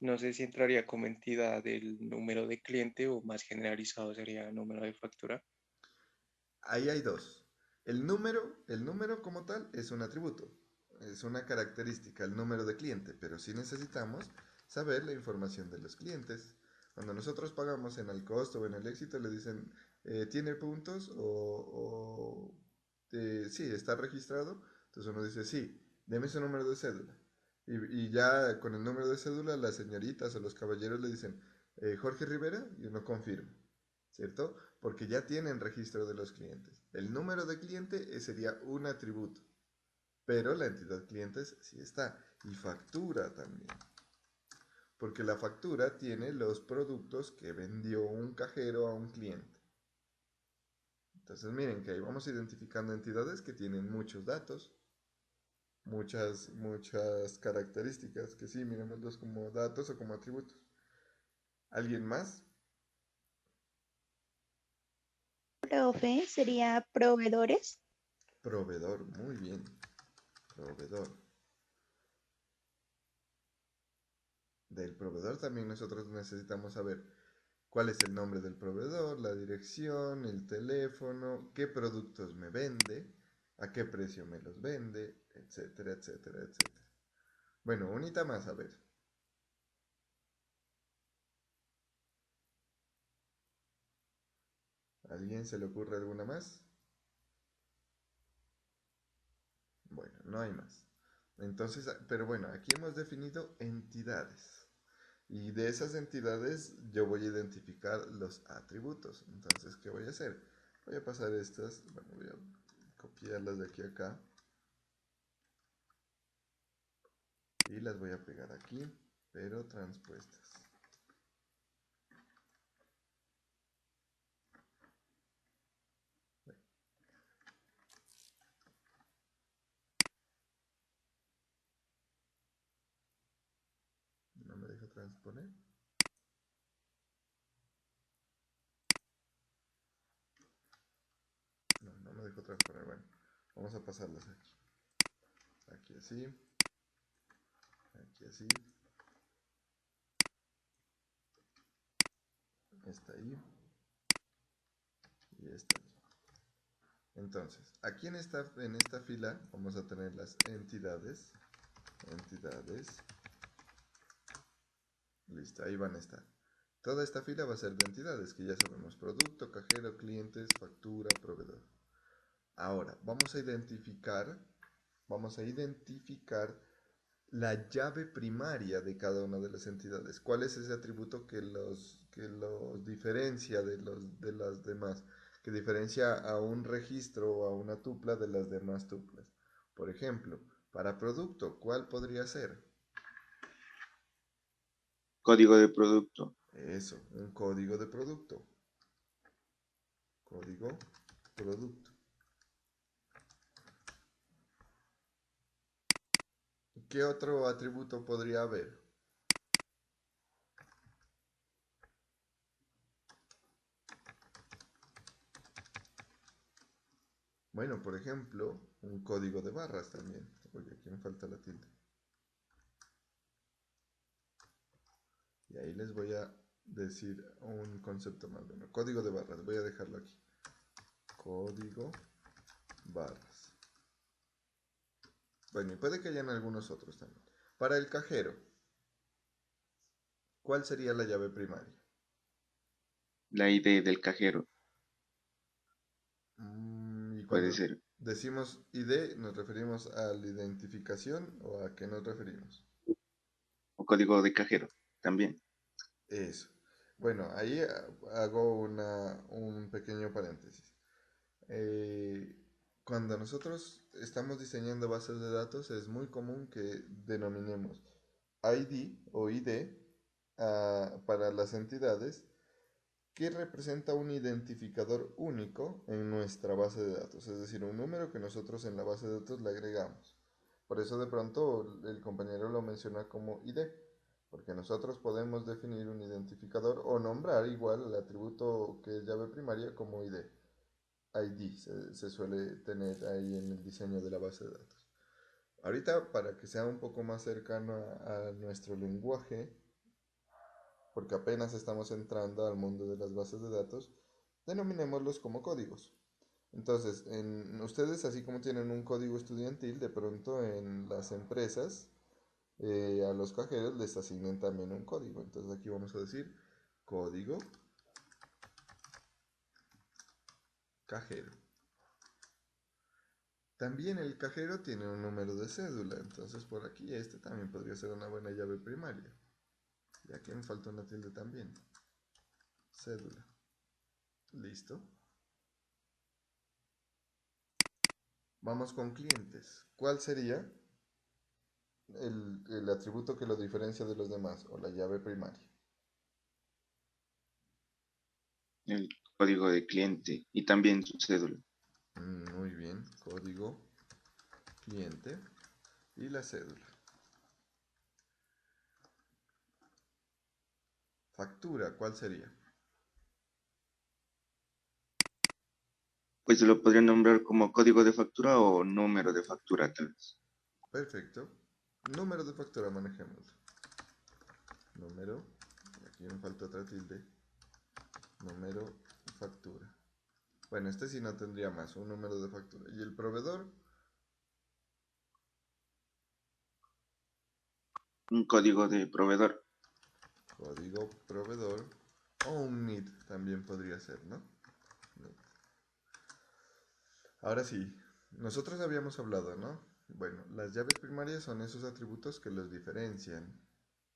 No sé si entraría como entidad del número de cliente o más generalizado sería número de factura. ahí hay dos. El número como tal es un atributo, es una característica, el número de cliente, pero sí necesitamos saber la información de los clientes. Cuando nosotros pagamos en el costo o en el éxito, le dicen, ¿tiene puntos? Sí, está registrado. Entonces uno dice, sí, deme su número de cédula. Y ya con el número de cédula, las señoritas o los caballeros le dicen, Jorge Rivera, y uno confirma. ¿Cierto? Porque ya tienen registro de los clientes. El número de cliente sería un atributo, pero la entidad clientes sí está. Y factura también, porque la factura tiene los productos que vendió un cajero a un cliente. Entonces miren que ahí vamos identificando entidades que tienen muchos datos, muchas características, que sí, miremoslos como datos o como atributos. ¿Alguien más? Profe, sería proveedores. Proveedor, muy bien. Proveedor. Del proveedor también nosotros necesitamos saber cuál es el nombre del proveedor, la dirección, el teléfono, qué productos me vende, a qué precio me los vende, etcétera, etcétera, etcétera. Bueno, unita más, a ver. ¿A alguien se le ocurre alguna más? Bueno, no hay más. Entonces, pero bueno, aquí hemos definido entidades. Y de esas entidades yo voy a identificar los atributos. Entonces, ¿qué voy a hacer? Voy a pasar estas, bueno, voy a copiarlas de aquí a acá. Y las voy a pegar aquí, pero transpuestas. No me deja transponer. No me deja dejo transponer. Bueno, vamos a pasarlas aquí. Aquí así. Aquí así. Esta ahí. Y esta allí. Entonces, aquí en esta fila vamos a tener las entidades. Entidades. Listo, ahí van a estar. Toda esta fila va a ser de entidades, que ya sabemos: producto, cajero, clientes, factura, proveedor. Ahora, vamos a identificar la llave primaria de cada una de las entidades. ¿Cuál es ese atributo que los diferencia de las demás? Que diferencia a un registro o a una tupla de las demás tuplas. Por ejemplo, para producto, ¿cuál podría ser? Código de producto. Eso, un código de producto. Código producto. ¿Qué otro atributo podría haber? Bueno, por ejemplo, un código de barras también. Oye, aquí me falta la tilde. Y ahí les voy a decir un concepto más. Bueno, código de barras, voy a dejarlo aquí. Código barras. Bueno, y puede que hayan algunos otros también. Para el cajero, ¿cuál sería la llave primaria? La ID del cajero, Y puede cuando ser. decimos ID, ¿nos referimos a la identificación o a qué nos referimos? O código de cajero, también. Eso. Bueno, ahí hago un pequeño paréntesis. Eh, Cuando nosotros estamos diseñando bases de datos, es muy común que denominemos ID o ID para las entidades, que representa un identificador único en nuestra base de datos, es decir, un número que nosotros en la base de datos le agregamos. Por eso de pronto el compañero lo menciona como ID, porque nosotros podemos definir un identificador o nombrar igual el atributo que es llave primaria como ID. ID se suele tener ahí en el diseño de la base de datos. Ahorita, para que sea un poco más cercano a nuestro lenguaje, porque apenas estamos entrando al mundo de las bases de datos, denominémoslos como códigos. Entonces, ustedes, así como tienen un código estudiantil, de pronto en las empresas, a los cajeros les asignen también un código. Entonces aquí vamos a decir código cajero. También el cajero tiene un número de cédula, entonces por aquí este también podría ser una buena llave primaria. Y aquí me falta una tilde también. Cédula. Listo. Vamos con clientes. ¿Cuál sería el atributo que lo diferencia de los demás o la llave primaria? El código de cliente y también su cédula. Muy bien. Código cliente y la cédula. Factura, ¿cuál sería? Pues se lo podrían nombrar como código de factura o número de factura, tal vez. Perfecto. Número de factura, manejemos. Número, aquí me falta otra tilde. Número, factura. Bueno, este sí no tendría más, un número de factura. ¿Y el proveedor? Un código de proveedor. Código proveedor. O un NID también podría ser, ¿no? NID. Ahora sí, nosotros habíamos hablado, ¿no? Bueno, las llaves primarias son esos atributos que los diferencian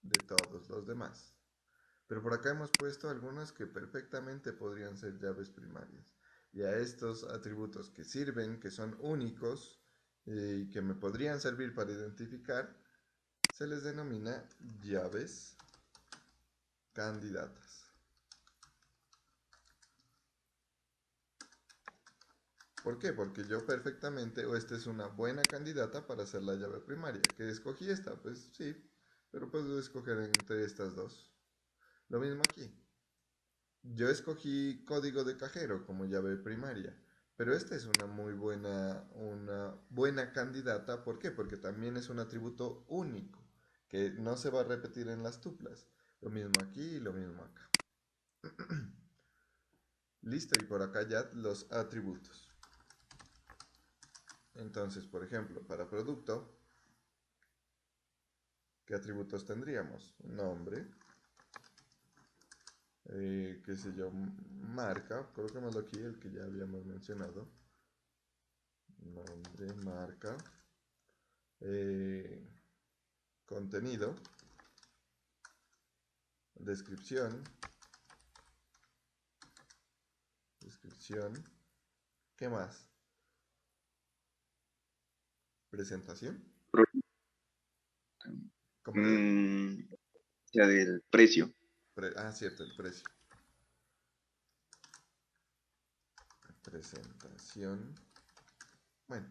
de todos los demás. Pero por acá hemos puesto algunas que perfectamente podrían ser llaves primarias. Y a estos atributos que sirven, que son únicos y que me podrían servir para identificar, se les denomina llaves candidatas. ¿Por qué? Porque yo perfectamente, o esta es una buena candidata para ser la llave primaria. ¿Que escogí esta? Pues sí, pero puedo escoger entre estas dos. Lo mismo aquí. Yo escogí código de cajero como llave primaria, Pero esta es una buena candidata. ¿Por qué? Porque también es un atributo único, que no se va a repetir en las tuplas. Lo mismo aquí y lo mismo acá. Listo, y por acá ya los atributos. Entonces, por ejemplo, para producto, ¿qué atributos tendríamos? Nombre, qué sé yo, marca, coloquémoslo aquí, el que ya habíamos mencionado. Nombre, marca, eh, contenido, descripción, ¿qué más? Presentación, ¿cómo digo? Ya del precio. Cierto, el precio. Presentación. Bueno,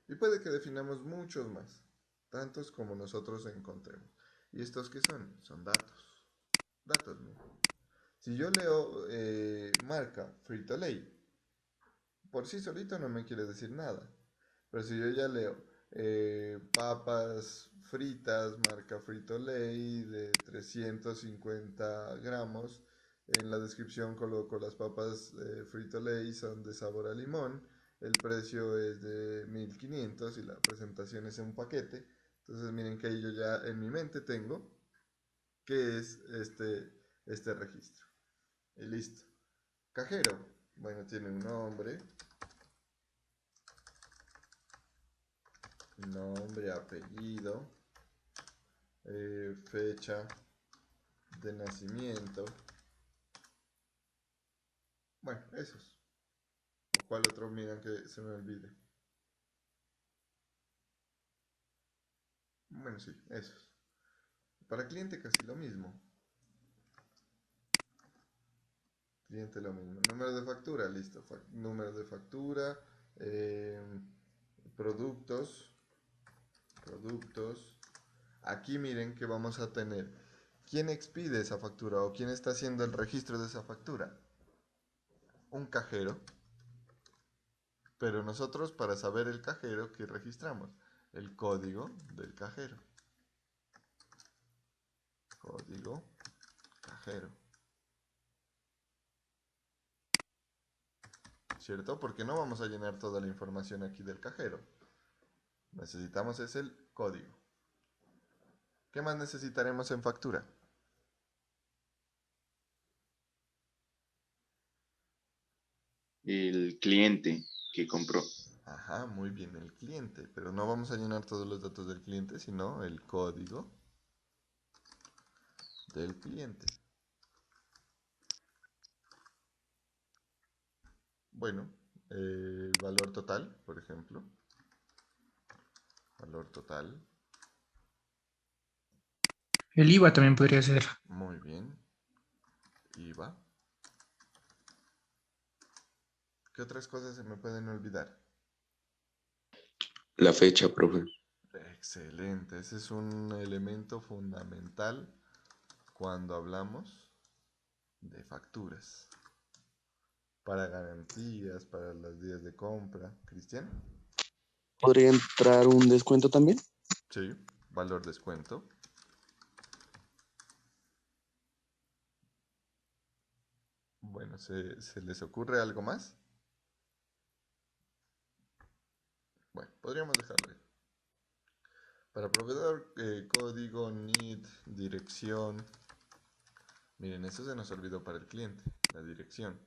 y puede que definamos muchos más, tantos como nosotros encontremos. ¿Y estos qué son? Son datos. Datos, ¿no? Si yo leo marca Frito-Lay, por sí solito no me quiere decir nada. Pero si yo ya leo papas fritas, marca Frito-Lay, de 350 gramos, en la descripción coloco las papas Frito-Lay son de sabor a limón, el precio es de 1500 y la presentación es en un paquete. Entonces miren que ahí yo ya en mi mente tengo qué es este registro. Y listo. Cajero. Bueno, tiene un nombre, apellido, fecha de nacimiento. Bueno, esos. ¿O cuál otro? Miran que se me olvide. Bueno, sí, esos. Para cliente casi lo mismo. Cliente lo mismo. Número de factura, listo. Número de factura. eh, productos. Productos. Aquí miren que vamos a tener quién expide esa factura o quién está haciendo el registro de esa factura. Un cajero. Pero nosotros para saber el cajero, ¿qué registramos? El código del cajero. Código cajero. ¿Cierto? Porque no vamos a llenar toda la información aquí del cajero. Necesitamos es el código. ¿Qué más necesitaremos en factura? El cliente que compró. Ajá, muy bien, el cliente. Pero no vamos a llenar todos los datos del cliente, sino el código del cliente. Bueno, valor total, por ejemplo. Valor total. El IVA también podría ser. Muy bien. IVA. ¿Qué otras cosas se me pueden olvidar? La fecha, profe. Excelente, ese es un elemento fundamental cuando hablamos de facturas. Para garantías, para los días de compra. ¿Cristian? ¿Podría entrar un descuento también? Sí, valor descuento. Bueno, ¿se les ocurre algo más? Bueno, podríamos dejarlo ahí. Para proveedor, código, NID, dirección. Miren, eso se nos olvidó para el cliente, la dirección.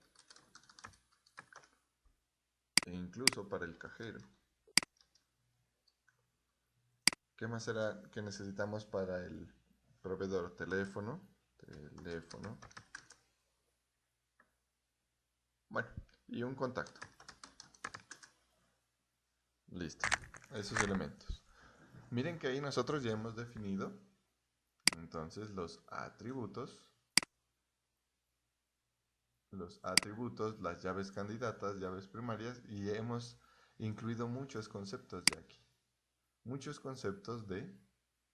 E incluso para el cajero. ¿Qué más será que necesitamos para el proveedor? Teléfono. Bueno, y un contacto. Listo. Esos elementos. Miren que ahí nosotros ya hemos definido entonces los atributos, las llaves candidatas, llaves primarias, y hemos incluido muchos conceptos de aquí. Muchos conceptos de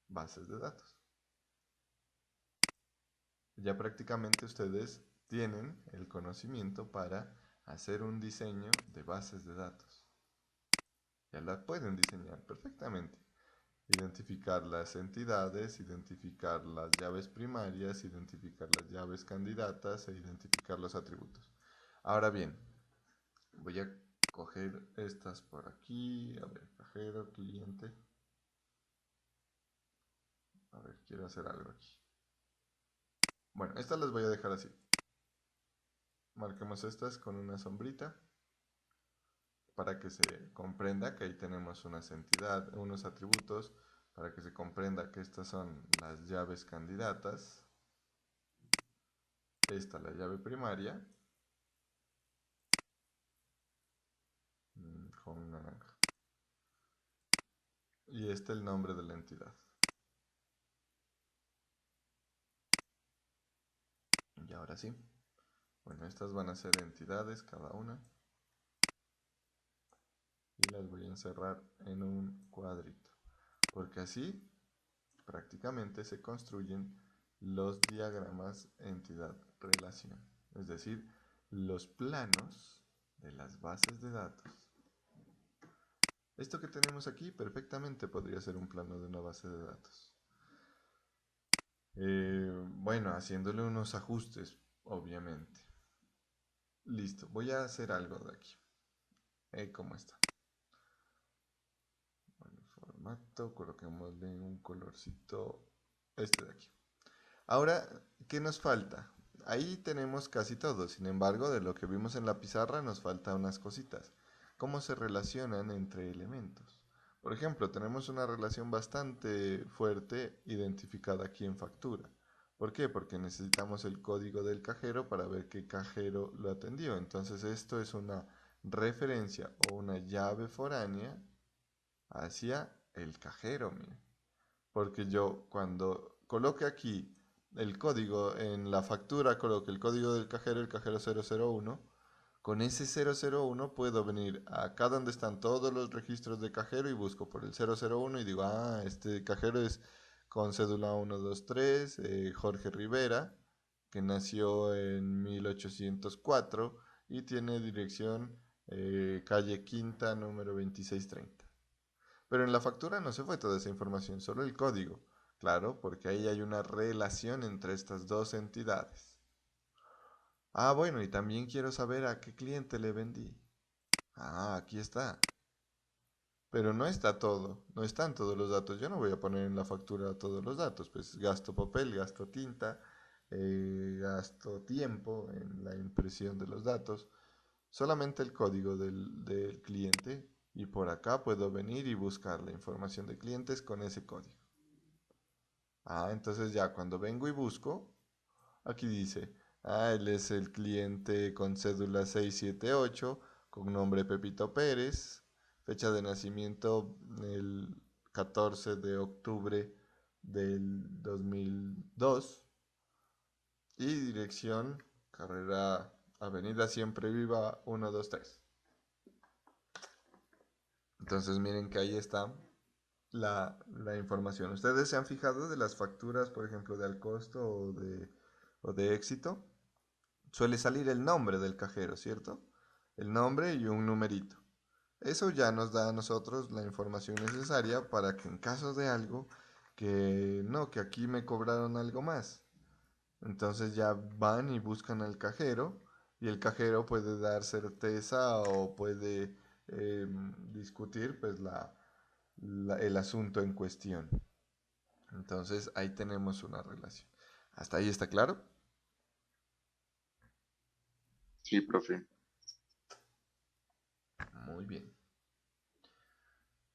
bases de datos. Ya prácticamente ustedes tienen el conocimiento para hacer un diseño de bases de datos. Ya la pueden diseñar perfectamente. Identificar las entidades, identificar las llaves primarias, identificar las llaves candidatas e identificar los atributos. Ahora bien, voy a coger estas por aquí. A ver, cajero, cliente. A ver, quiero hacer algo aquí. Bueno, estas las voy a dejar así. Marquemos estas con una sombrita para que se comprenda que ahí tenemos unas entidades, unos atributos, para que se comprenda que estas son las llaves candidatas. Esta la llave primaria con naranja. Y este el nombre de la entidad. Y ahora sí. Bueno, estas van a ser entidades cada una. Y las voy a encerrar en un cuadrito. Porque así prácticamente se construyen los diagramas entidad-relación. Es decir, los planos de las bases de datos. Esto que tenemos aquí perfectamente podría ser un plano de una base de datos. Bueno, haciéndole unos ajustes, obviamente. Listo, voy a hacer algo de aquí. ¿Cómo está? Bueno, formato, coloquémosle un colorcito, este de aquí. Ahora, ¿qué nos falta? Ahí tenemos casi todo, sin embargo, de lo que vimos en la pizarra nos falta unas cositas. ¿Cómo se relacionan entre elementos? Por ejemplo, tenemos una relación bastante fuerte identificada aquí en factura. ¿Por qué? Porque necesitamos el código del cajero para ver qué cajero lo atendió. Entonces esto es una referencia o una llave foránea hacia el cajero, mire. Porque yo cuando coloque aquí el código en la factura, coloque el código del cajero, el cajero 001, con ese 001 puedo venir acá donde están todos los registros de cajero y busco por el 001 y digo, ah, este cajero es con cédula 123, Jorge Rivera, que nació en 1804 y tiene dirección calle Quinta, número 2630. Pero en la factura no se fue toda esa información, solo el código. Claro, porque ahí hay una relación entre estas dos entidades. Ah, bueno, y también quiero saber a qué cliente le vendí. Ah, aquí está. Pero no está todo, no están todos los datos. Yo no voy a poner en la factura todos los datos, pues gasto papel, gasto tinta, gasto tiempo en la impresión de los datos. Solamente el código del cliente y por acá puedo venir y buscar la información de clientes con ese código. Ah, entonces ya cuando vengo y busco, aquí dice, ah, él es el cliente con cédula 678, con nombre Pepito Pérez, fecha de nacimiento el 14 de octubre del 2002 y dirección Carrera Avenida Siempre Viva 123. Entonces miren que ahí está la información. ¿Ustedes se han fijado de las facturas, por ejemplo, de al costo o de éxito? Suele salir el nombre del cajero, ¿cierto? El nombre y un numerito. Eso ya nos da a nosotros la información necesaria para que en caso de algo, que no, que aquí me cobraron algo más. Entonces ya van y buscan al cajero y el cajero puede dar certeza o puede discutir pues el asunto en cuestión. Entonces ahí tenemos una relación. ¿Hasta ahí está claro? Sí, profe. Muy bien.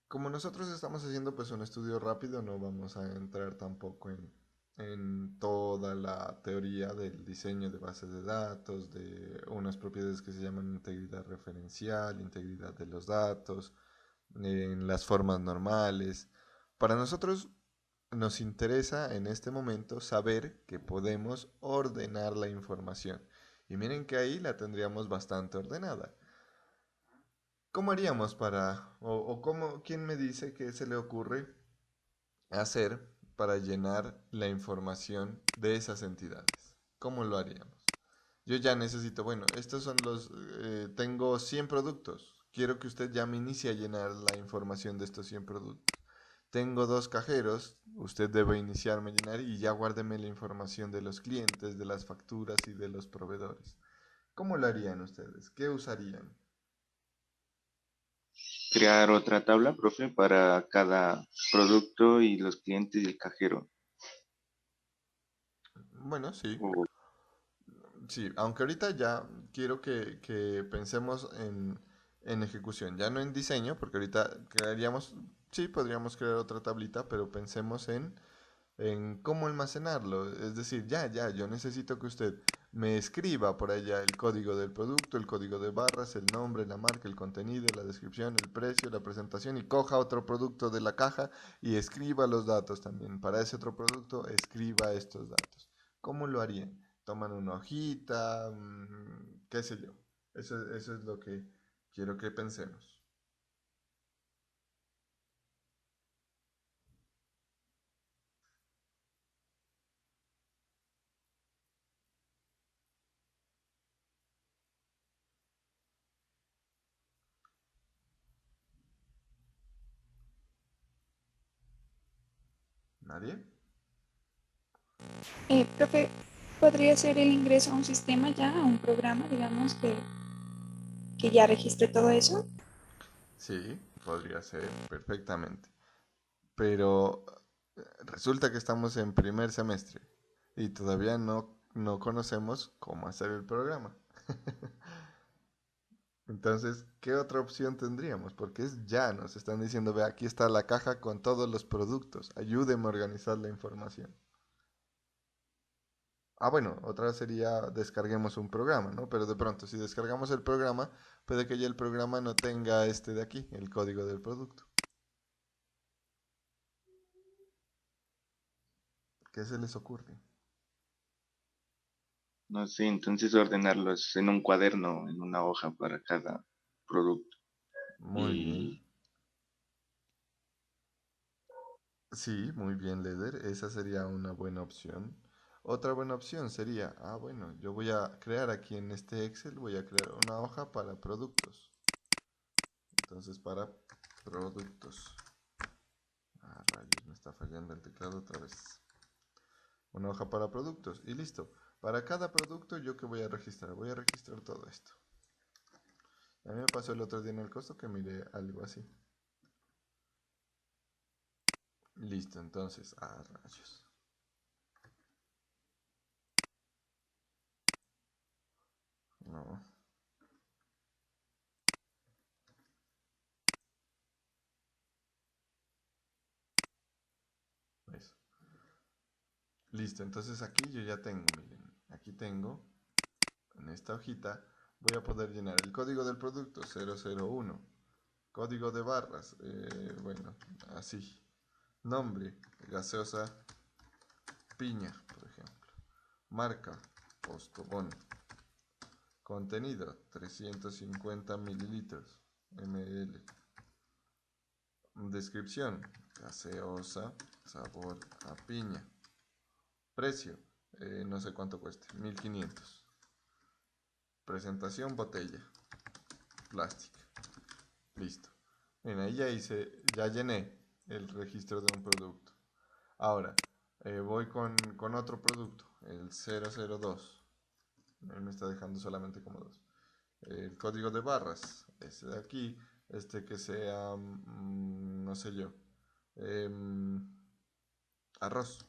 Como nosotros estamos haciendo pues un estudio rápido, no vamos a entrar tampoco en toda la teoría del diseño de bases de datos, de unas propiedades que se llaman integridad referencial, integridad de los datos, en las formas normales. Para nosotros nos interesa en este momento saber que podemos ordenar la información. Y miren que ahí la tendríamos bastante ordenada. ¿Cómo haríamos quién me dice qué se le ocurre hacer para llenar la información de esas entidades? ¿Cómo lo haríamos? Yo ya necesito, bueno, estos son tengo 100 productos. Quiero que usted ya me inicie a llenar la información de estos 100 productos. Tengo dos cajeros, usted debe iniciarme a llenar y ya guárdeme la información de los clientes, de las facturas y de los proveedores. ¿Cómo lo harían ustedes? ¿Qué usarían? Crear otra tabla, profe, para cada producto y los clientes y el cajero. Bueno, sí. O, Sí, aunque ahorita ya quiero que pensemos en ejecución, ya no en diseño, porque ahorita crearíamos, sí, podríamos crear otra tablita, pero pensemos en cómo almacenarlo. Es decir, yo necesito que usted me escriba por allá el código del producto, el código de barras, el nombre, la marca, el contenido, la descripción, el precio, la presentación y coja otro producto de la caja y escriba los datos también. Para ese otro producto, escriba estos datos. ¿Cómo lo harían? Toman una hojita, qué sé yo. Eso es lo que quiero que pensemos. ¿Nadie? Profe, ¿podría ser el ingreso a un sistema ya, a un programa, digamos, que ya registre todo eso? Sí, podría ser perfectamente. Pero resulta que estamos en primer semestre y todavía no conocemos cómo hacer el programa. Entonces, ¿qué otra opción tendríamos? Porque es ya, nos están diciendo, ve, aquí está la caja con todos los productos, ayúdeme a organizar la información. Ah, bueno, otra sería descarguemos un programa, ¿no? Pero de pronto, si descargamos el programa, puede que ya el programa no tenga este de aquí, el código del producto. ¿Qué se les ocurre? no sé, entonces ordenarlos en un cuaderno, en una hoja para cada producto. Muy bien. Y Sí, muy bien, Leder. Esa sería una buena opción. Otra buena opción sería, bueno, yo voy a crear aquí en este Excel, voy a crear una hoja para productos. Entonces, para productos. Rayos, me está fallando el teclado otra vez. Una hoja para productos y listo. Para cada producto, ¿yo qué voy a registrar? Voy a registrar todo esto. A mí me pasó el otro día en el costo que miré algo así. Listo, entonces, rayos. No. Eso. Listo, entonces aquí yo ya tengo, miren, aquí tengo, en esta hojita, voy a poder llenar el código del producto 001, código de barras, bueno, así, nombre, gaseosa, piña, por ejemplo, marca, Postobón, contenido, 350 mililitros, ml, descripción, gaseosa, sabor a piña, precio, no sé cuánto cueste, 1500. Presentación botella, plástica. Listo. Bien, ahí ya llené el registro de un producto. Ahora, voy con otro producto, el 002. Él me está dejando solamente como dos. El código de barras, este de aquí, este que sea, no sé yo, em, arroz.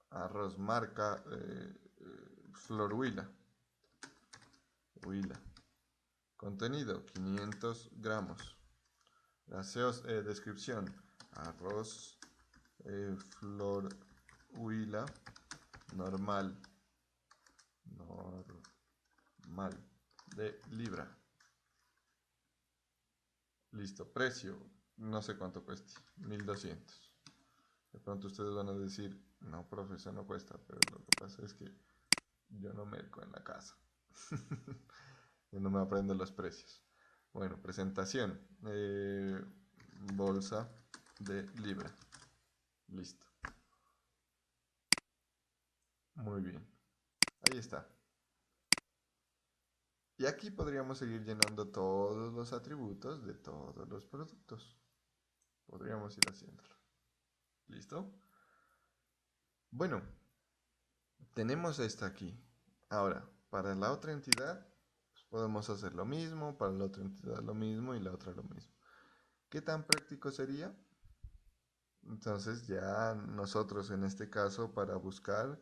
Arroz marca Flor Huila. Huila. Contenido, 500 gramos. Descripción, arroz, flor, huila, normal, normal, de libra. Listo, precio, no sé cuánto cueste, 1200. De pronto ustedes van a decir, no, profesor, no cuesta, pero lo que pasa es que yo no merco en la casa. Yo no me aprendo los precios. Bueno, presentación. Bolsa de libra. Listo. Muy bien. Ahí está. Y aquí podríamos seguir llenando todos los atributos de todos los productos. Podríamos ir haciéndolo. ¿Listo? Bueno, tenemos esta aquí. Ahora, para la otra entidad, pues podemos hacer lo mismo, para la otra entidad lo mismo y la otra lo mismo. ¿Qué tan práctico sería? Entonces ya nosotros en este caso para buscar,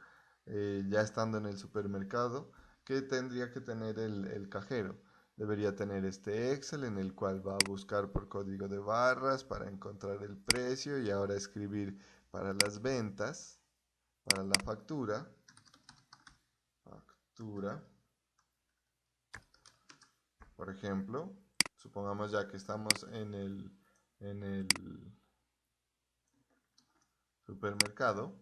ya estando en el supermercado, ¿qué tendría que tener el cajero? Debería tener este Excel en el cual va a buscar por código de barras para encontrar el precio y ahora escribir para las ventas, para la factura, por ejemplo, supongamos ya que estamos en el supermercado.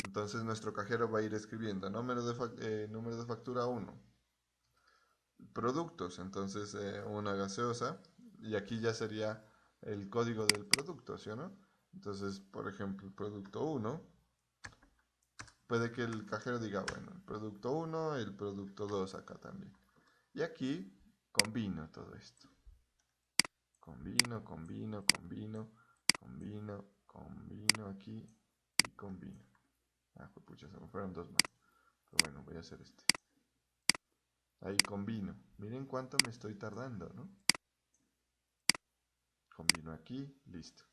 Entonces nuestro cajero va a ir escribiendo número de factura 1, productos, entonces una gaseosa, y aquí ya sería el código del producto, ¿sí o no? Entonces, por ejemplo, el producto 1, puede que el cajero diga, bueno, el producto 1, el producto 2 acá también. Y aquí combino todo esto. Combino aquí y combino. Ah, pues pucha, se me fueron dos más. Pero bueno, voy a hacer este. Ahí combino. Miren cuánto me estoy tardando, ¿no? Combino aquí, listo.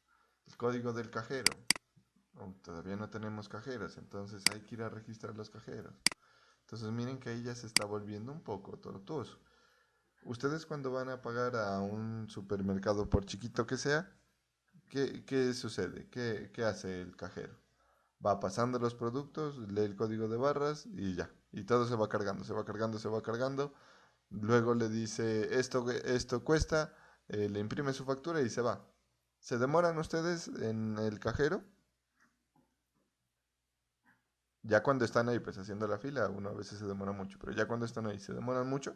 El código del cajero. Oh, todavía no tenemos cajeros, entonces hay que ir a registrar los cajeros. Entonces miren que ahí ya se está volviendo un poco tortuoso. Ustedes cuando van a pagar a un supermercado, por chiquito que sea, ¿qué sucede? ¿Qué hace el cajero? Va pasando los productos, lee el código de barras y ya. Y todo se va cargando, se va cargando, se va cargando. Luego le dice, esto cuesta, le imprime su factura y se va. ¿Se demoran ustedes en el cajero? Ya cuando están ahí, pues haciendo la fila, uno a veces se demora mucho, pero ya cuando están ahí, ¿se demoran mucho?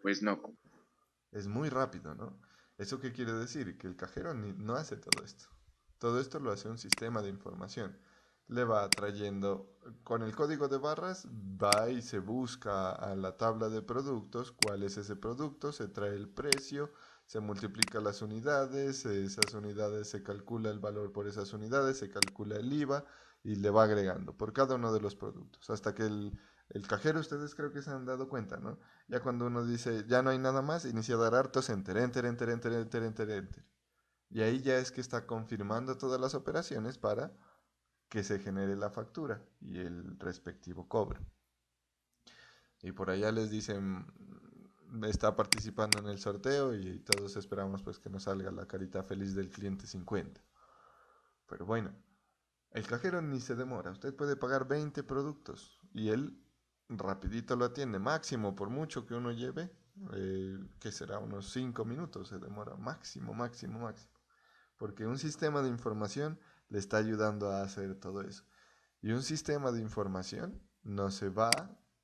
Pues no. Es muy rápido, ¿no? ¿Eso qué quiere decir? Que el cajero no hace todo esto. Todo esto lo hace un sistema de información. Le va trayendo, con el código de barras, va y se busca a la tabla de productos cuál es ese producto, se trae el precio, se multiplica las unidades, esas unidades se calcula el valor por esas unidades, se calcula el IVA y le va agregando por cada uno de los productos. Hasta que el cajero, ustedes creo que se han dado cuenta, ¿no? Ya cuando uno dice, ya no hay nada más, inicia a dar hartos enter, enter, enter, enter, enter, enter, enter. Y ahí ya es que está confirmando todas las operaciones para que se genere la factura y el respectivo cobro. Y por allá les dicen, está participando en el sorteo y todos esperamos pues que nos salga la carita feliz del cliente 50. Pero bueno, el cajero ni se demora. Usted puede pagar 20 productos y él rapidito lo atiende. Máximo, por mucho que uno lleve, que será unos 5 minutos se demora. Máximo, máximo, máximo. Porque un sistema de información le está ayudando a hacer todo eso. Y un sistema de información no se va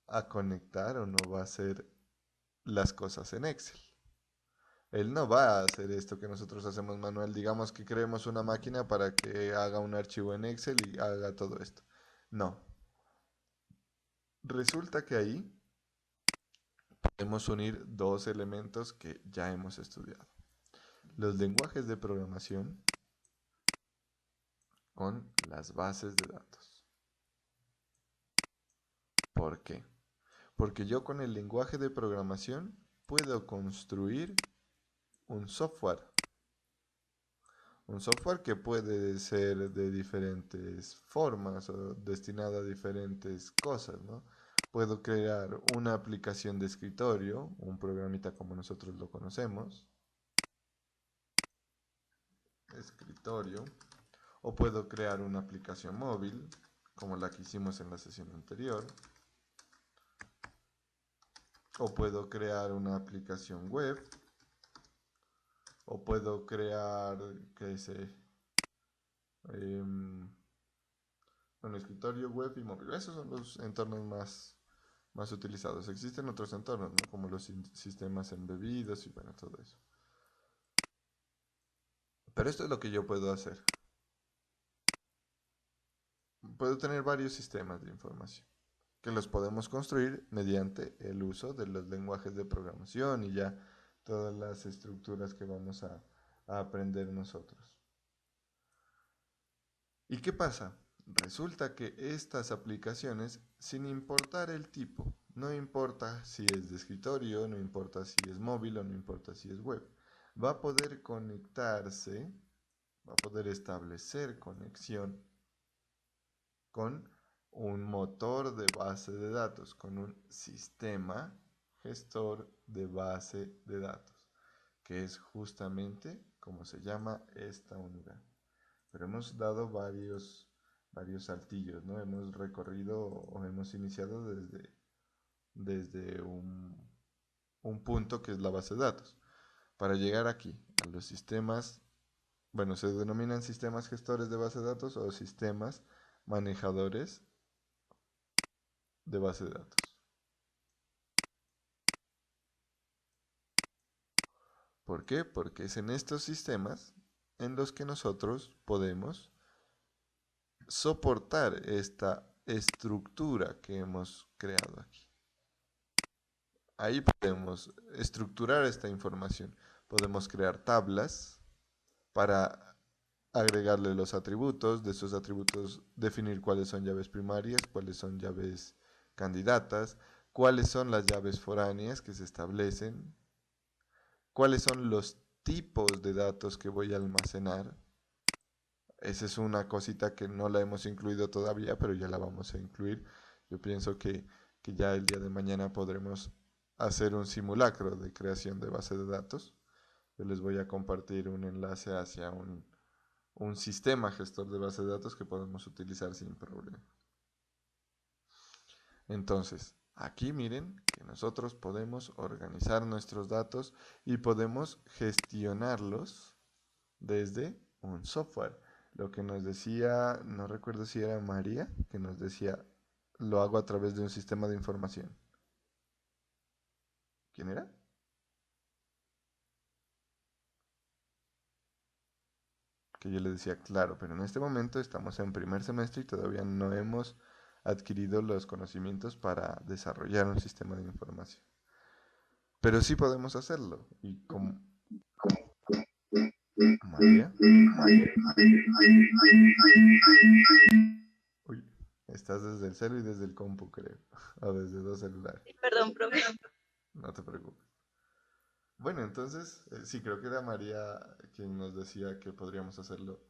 a conectar o no va a hacer las cosas en Excel. Él no va a hacer esto que nosotros hacemos manual. Digamos que creemos una máquina para que haga un archivo en Excel y haga todo esto. No. Resulta que ahí podemos unir dos elementos que ya hemos estudiado. Los lenguajes de programación con las bases de datos. ¿Por qué? Porque yo con el lenguaje de programación puedo construir un software. Un software que puede ser de diferentes formas o destinado a diferentes cosas, ¿no? Puedo crear una aplicación de escritorio, un programita como nosotros lo conocemos, escritorio, o puedo crear una aplicación móvil, como la que hicimos en la sesión anterior, o puedo crear una aplicación web, o puedo crear, qué sé, bueno, escritorio, web y móvil. Esos son los entornos más utilizados. Existen otros entornos, ¿no? Como los sistemas embebidos y bueno, todo eso. Pero esto es lo que yo puedo hacer. puedo tener varios sistemas de información que los podemos construir mediante el uso de los lenguajes de programación y ya todas las estructuras que vamos a aprender nosotros. ¿Y qué pasa? Resulta que estas aplicaciones, sin importar el tipo, no importa si es de escritorio, no importa si es móvil o no importa si es web, va a poder conectarse, va a poder establecer conexión con un motor de base de datos, con un sistema gestor de base de datos, que es justamente como se llama esta unidad. Pero hemos dado varios saltillos, ¿no? Hemos recorrido o hemos iniciado desde un punto que es la base de datos. Para llegar aquí, a los sistemas, bueno, se denominan sistemas gestores de base de datos o sistemas manejadores de base de datos. ¿Por qué? Porque es en estos sistemas en los que nosotros podemos soportar esta estructura que hemos creado aquí. Ahí podemos estructurar esta información. Podemos crear tablas para agregarle los atributos, de esos atributos definir cuáles son llaves primarias, cuáles son llaves candidatas, cuáles son las llaves foráneas que se establecen, cuáles son los tipos de datos que voy a almacenar. Esa es una cosita que no la hemos incluido todavía, pero ya la vamos a incluir. Yo pienso que ya el día de mañana podremos hacer un simulacro de creación de base de datos. Yo les voy a compartir un enlace hacia un sistema gestor de base de datos que podemos utilizar sin problema. Entonces, aquí miren que nosotros podemos organizar nuestros datos y podemos gestionarlos desde un software. Lo que nos decía, no recuerdo si era María, que nos decía, lo hago a través de un sistema de información. ¿Quién era? Que yo le decía, claro, pero en este momento estamos en primer semestre y todavía no hemos adquirido los conocimientos para desarrollar un sistema de información. Pero sí podemos hacerlo. Y como... María. Uy, estás desde el celu y desde el compu, creo. O desde dos celulares. Perdón, profe. No te preocupes. Bueno, entonces, sí, creo que era María quien nos decía que podríamos hacerlo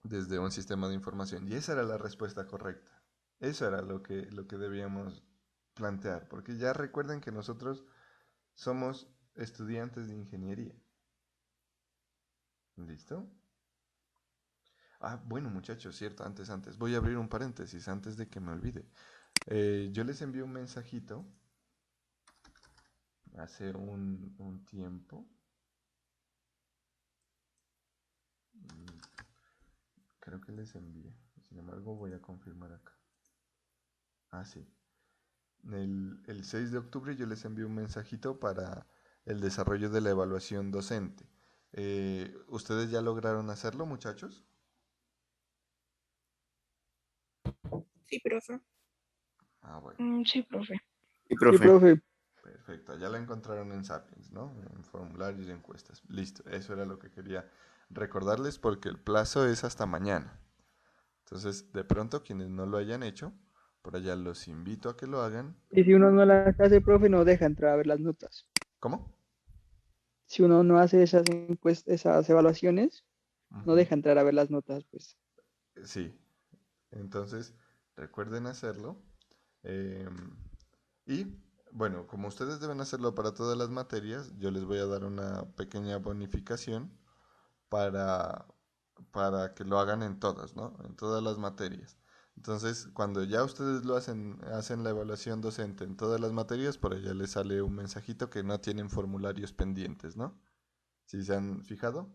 desde un sistema de información. Y esa era la respuesta correcta. Eso era lo que debíamos plantear. Porque ya recuerden que nosotros somos estudiantes de ingeniería. ¿Listo? Ah, bueno, muchachos, cierto, antes. Voy a abrir un paréntesis antes de que me olvide. Yo les envié un mensajito hace un tiempo. Creo que les envié. Sin embargo, voy a confirmar acá. Ah, sí. El 6 de octubre yo les envié un mensajito para el desarrollo de la evaluación docente. ¿Ustedes ya lograron hacerlo, muchachos? Sí, profe. Ah, bueno. Sí, profe. Sí, Sí, profe. profe. Perfecto, ya la encontraron en Sapiens, ¿no? En formularios y encuestas. Listo, eso era lo que quería recordarles porque el plazo es hasta mañana. Entonces, de pronto, quienes no lo hayan hecho, por allá los invito a que lo hagan. Y si uno no las hace, profe, no deja entrar a ver las notas. ¿Cómo? Si uno no hace esas esas evaluaciones, no Ujú. deja entrar a ver las notas, pues. Sí, entonces recuerden hacerlo. Y bueno, como ustedes deben hacerlo para todas las materias, yo les voy a dar una pequeña bonificación para, para que lo hagan en todas, ¿no? En todas las materias. Entonces, cuando ya ustedes lo hacen la evaluación docente en todas las materias, por allá les sale un mensajito que no tienen formularios pendientes, ¿no? ¿Sí se han fijado?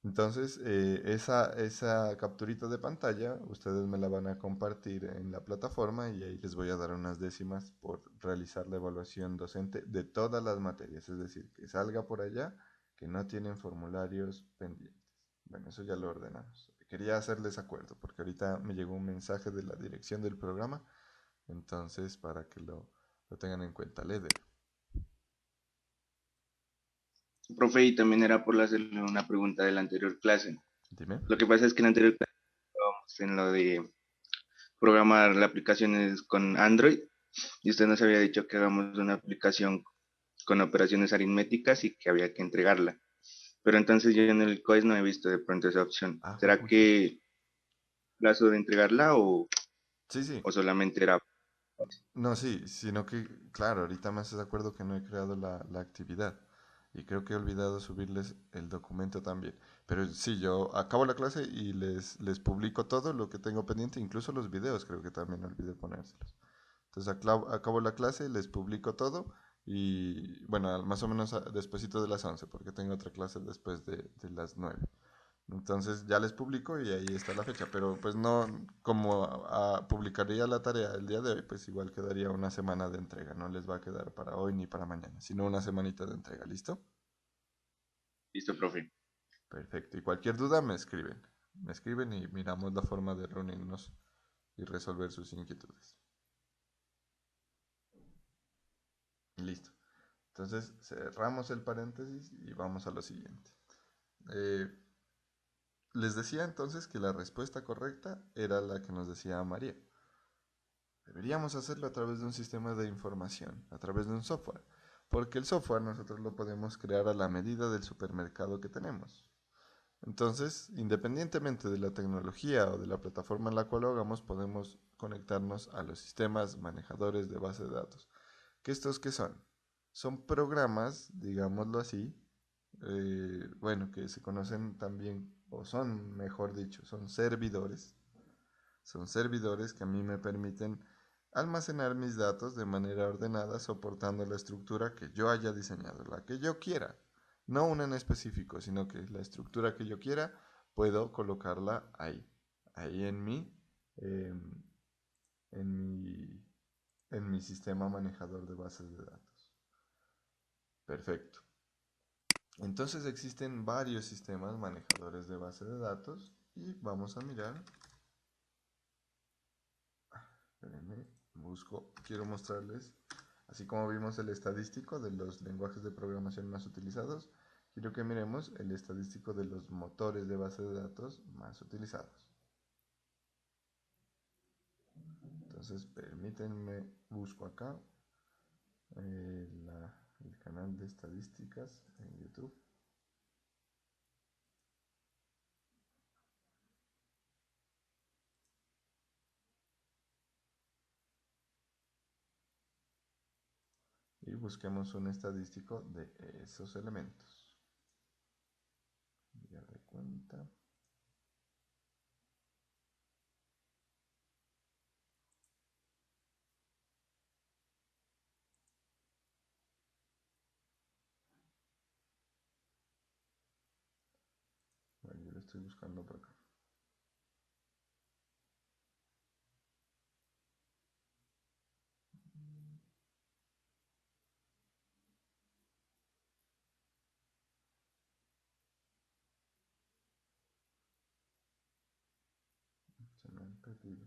Entonces, esa capturita de pantalla, ustedes me la van a compartir en la plataforma y ahí les voy a dar unas décimas por realizar la evaluación docente de todas las materias. Es decir, que salga por allá que no tienen formularios pendientes. Bueno, eso ya lo ordenamos. quería hacerles acuerdo, porque ahorita me llegó un mensaje de la dirección del programa, entonces para que lo tengan en cuenta, Leder. Profe, y también era por hacerle una pregunta de la anterior clase. Dime. Lo que pasa es que en la anterior clase estábamos en lo de programar las aplicaciones con Android y usted nos había dicho que hagamos una aplicación con operaciones aritméticas y que había que entregarla. Pero entonces yo en el COES no he visto de pronto esa opción. Ah, ¿Será pucha. que plazo de entregarla Sí, sí. o solamente era? No, sí, sino que, claro, ahorita me haces de acuerdo que no he creado la actividad y creo que he olvidado subirles el documento también. Pero sí, yo acabo la clase y les publico todo lo que tengo pendiente, incluso los videos, creo que también olvidé ponérselos. Entonces acabo la clase, les publico todo y, bueno, más o menos despuesito de las 11 porque tengo otra clase después de las 9. Entonces ya les publico y ahí está la fecha, pero pues no, como publicaría la tarea el día de hoy, pues igual quedaría una semana de entrega, no les va a quedar para hoy ni para mañana, sino una semanita de entrega, ¿listo? Listo, profe. Perfecto, y cualquier duda me escriben y miramos la forma de reunirnos y resolver sus inquietudes. Listo, entonces cerramos el paréntesis y vamos a lo siguiente. Eh, Les decía entonces que la respuesta correcta era la que nos decía María. Deberíamos hacerlo a través de un sistema de información, a través de un software, porque el software nosotros lo podemos crear a la medida del supermercado que tenemos. Entonces, independientemente de la tecnología o de la plataforma en la cual lo hagamos, podemos conectarnos a los sistemas manejadores de base de datos. ¿Qué estos qué son? Son programas, digámoslo así, bueno, que se conocen también, o son, mejor dicho, son servidores que a mí me permiten almacenar mis datos de manera ordenada soportando la estructura que yo haya diseñado, la que yo quiera. No una en específico, sino que la estructura que yo quiera puedo colocarla ahí em, en mi, en mi sistema manejador de bases de datos. Perfecto. Entonces existen varios sistemas manejadores de base de datos y vamos a mirar. Espérenme, quiero mostrarles, así como vimos el estadístico de los lenguajes de programación más utilizados, quiero que miremos el estadístico de los motores de base de datos más utilizados. Entonces, permítanme, busco acá el canal de estadísticas en YouTube. Y busquemos un estadístico de esos elementos. Ya de cuenta. Bueno, yo lo estoy buscando por acá. Se me han perdido.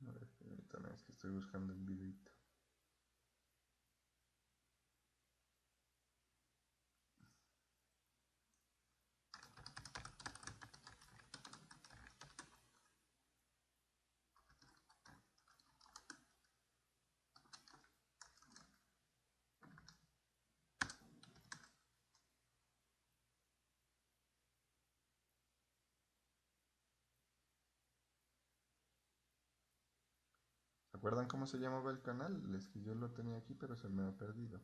A ver, permítame, es que estoy buscando el videito. ¿Se acuerdan cómo se llamaba el canal? Es que yo lo tenía aquí, pero se me ha perdido.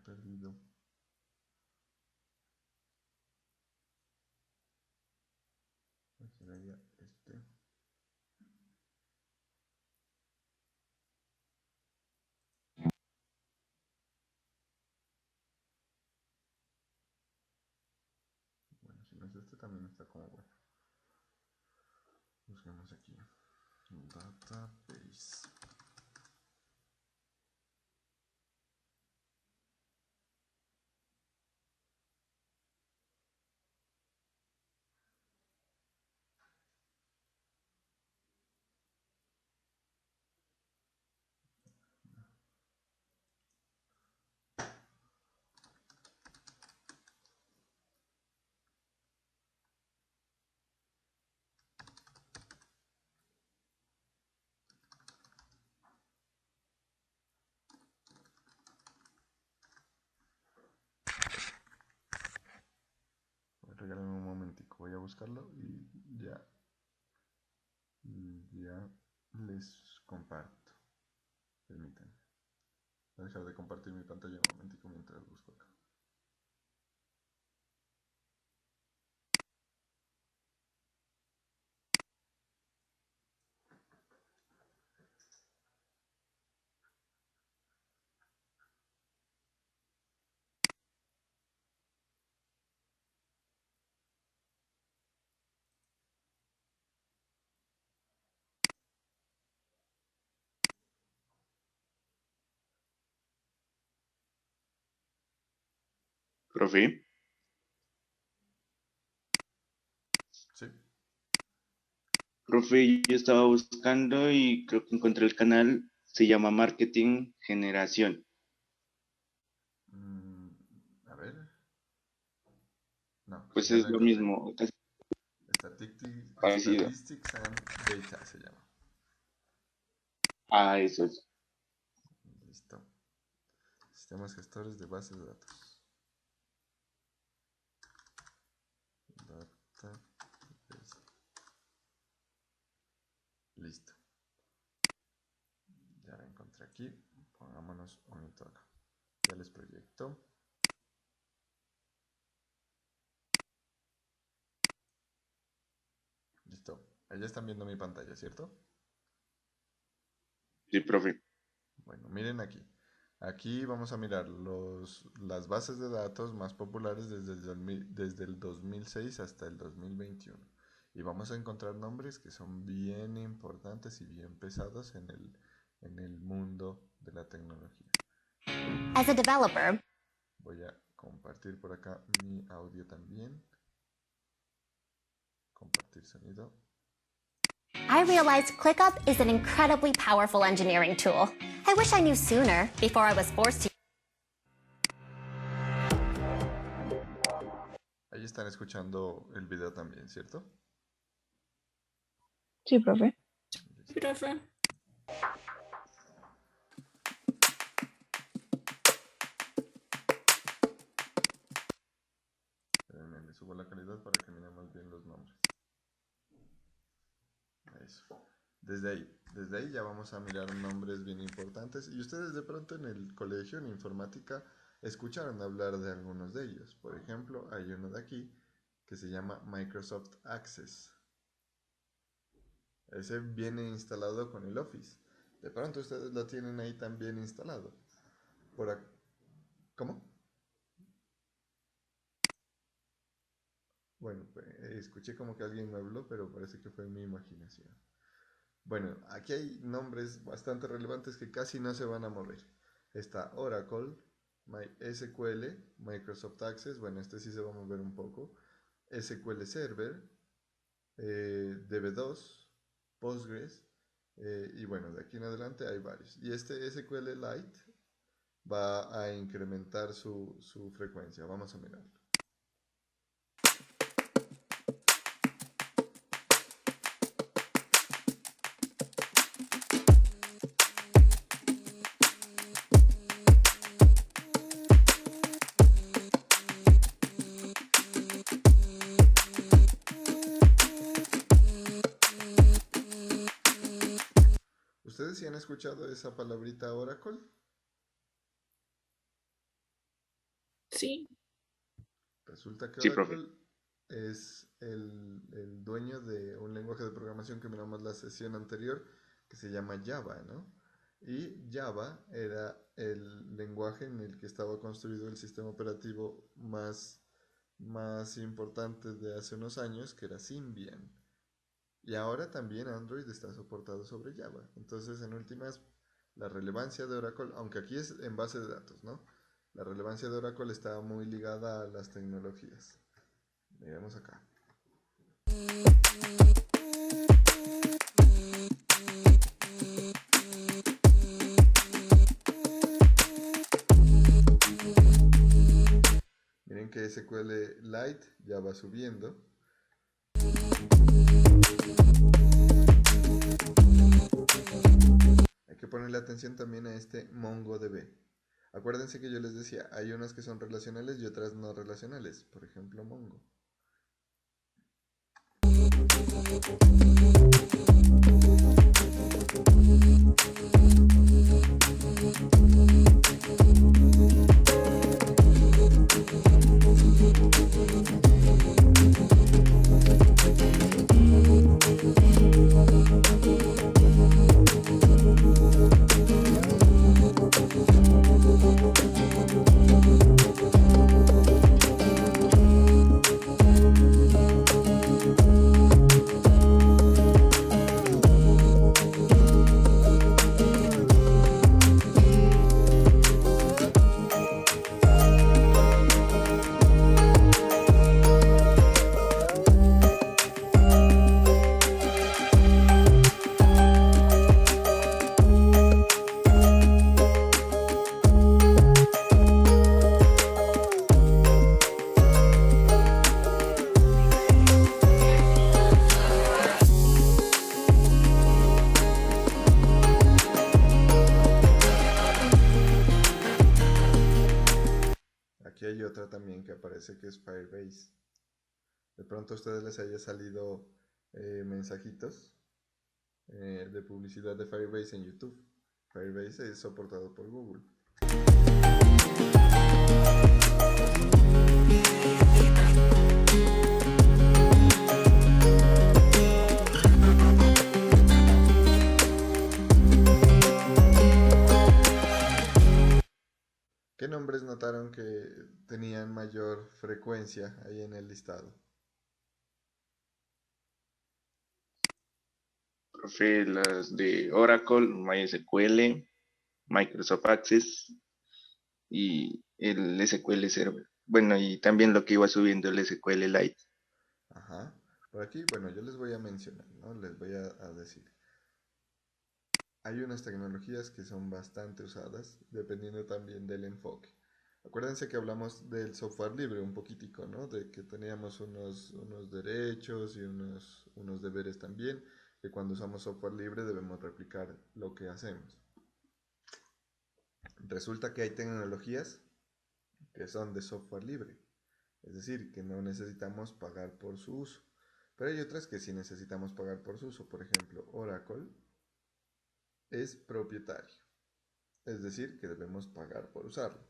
perdido. Sería este. Bueno, si no es este, también está como bueno. Busquemos aquí. Database. Regálenme un momentico, voy a buscarlo y ya les comparto. Permítanme. Voy a dejar de compartir mi pantalla un momentico mientras busco acá. Profe, Sí. profe, yo estaba buscando y creo que encontré el canal, se llama Marketing Generación. A ver. No, Pues ya es lo lo encontré. mismo, casi parecido. Statistics and Data se llama. Ah, eso es. Listo. Sistemas gestores de bases de datos. Database. Listo. Ya la encontré aquí. Pongámonos un hito acá. Ya les proyecto. Listo. Ahí están viendo mi pantalla, ¿cierto? Sí, profe. Bueno, miren aquí. Aquí vamos a mirar las bases de datos más populares desde el 2006 hasta el 2021. Y vamos a encontrar nombres que son bien importantes y bien pesados en el mundo de la tecnología. As a developer, Voy a compartir por acá mi audio también. Compartir sonido. I realized ClickUp is an incredibly powerful engineering tool. I wish I knew sooner before I was forced to. Ahí están escuchando el video también, ¿cierto? Sí, profe. Profe. Espérenme, le subo la calidad para que miremos bien los nombres. Eso. Desde ahí ya vamos a mirar nombres bien importantes. Y ustedes de pronto en el colegio, en informática, escucharon hablar de algunos de ellos. Por ejemplo, hay uno de aquí que se llama Microsoft Access. Ese viene instalado con el Office. De pronto ustedes lo tienen ahí también instalado. ¿Cómo? Bueno, pues, escuché como que alguien me habló, pero parece que fue mi imaginación. Bueno, aquí hay nombres bastante relevantes que casi no se van a mover. Está Oracle, MySQL, Microsoft Access, bueno, este sí se va a mover un poco. SQL Server, DB2, Postgres, y bueno, de aquí en adelante hay varios. Y este SQLite va a incrementar su frecuencia. Vamos a mirarlo. ¿Ustedes sí han escuchado esa palabrita Oracle? Sí. Resulta que Sí, profe. Oracle es el dueño de un lenguaje de programación que miramos la sesión anterior, que se llama Java, ¿no? Y Java era el lenguaje en el que estaba construido el sistema operativo más importante de hace unos años, que era Symbian. Y ahora también Android está soportado sobre Java. Entonces, en últimas, la relevancia de Oracle, aunque aquí es en base de datos, ¿no? La relevancia de Oracle está muy ligada a las tecnologías. Miremos acá. Miren que SQLite ya va subiendo. Hay que ponerle atención también a este MongoDB. Acuérdense que yo les decía, hay unas que son relacionales y otras no relacionales. Por ejemplo, Mongo. Aquí hay otra también que aparece que es Firebase. De pronto a ustedes les haya salido mensajitos de publicidad de Firebase en YouTube. Firebase es soportado por Google. ¿Qué nombres notaron que tenían mayor frecuencia ahí en el listado? Profe, las de Oracle, MySQL, Microsoft Access y el SQL Server. Bueno, y también lo que iba subiendo el SQLite. Ajá. Por aquí, bueno, yo les voy a mencionar, ¿no? Les voy a decir. Hay unas tecnologías que son bastante usadas, dependiendo también del enfoque. Acuérdense que hablamos del software libre un poquitico, ¿no? De que teníamos unos derechos y unos deberes también, que cuando usamos software libre debemos replicar lo que hacemos. Resulta que hay tecnologías que son de software libre, es decir, que no necesitamos pagar por su uso. Pero hay otras que sí necesitamos pagar por su uso. Por ejemplo, Oracle es propietario, es decir, que debemos pagar por usarlo.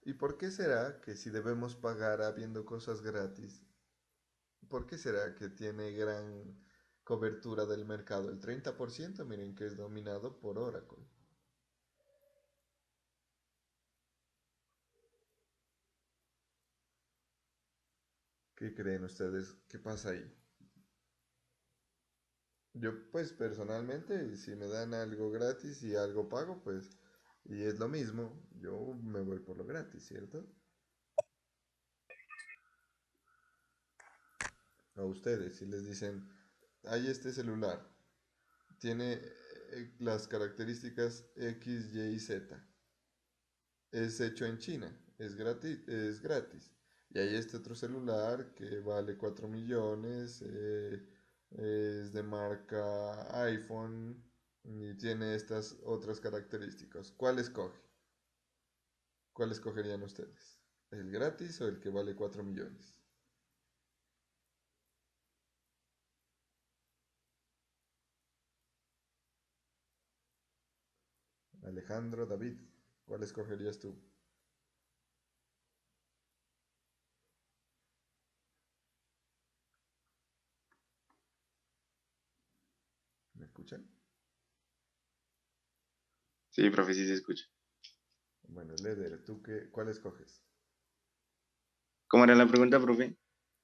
¿Y por qué será que si debemos pagar habiendo cosas gratis, por qué será que tiene gran cobertura del mercado? El 30%, miren que es dominado por Oracle. ¿Qué creen ustedes? ¿Qué pasa ahí? Yo pues personalmente, si me dan algo gratis y algo pago, pues, y es lo mismo, yo me voy por lo gratis, ¿cierto? A ustedes, si les dicen, hay este celular, tiene las características X, Y y Z, es hecho en China, es gratis. Y hay este otro celular que vale 4 millones, es de marca iPhone y tiene estas otras características. ¿Cuál escoge? ¿Cuál escogerían ustedes? ¿El gratis o el que vale 4 millones? Alejandro, David, ¿cuál escogerías tú? escuchan? Sí, profe, sí se escucha. Bueno, Leder, ¿cuál escoges? ¿Cómo era la pregunta, profe?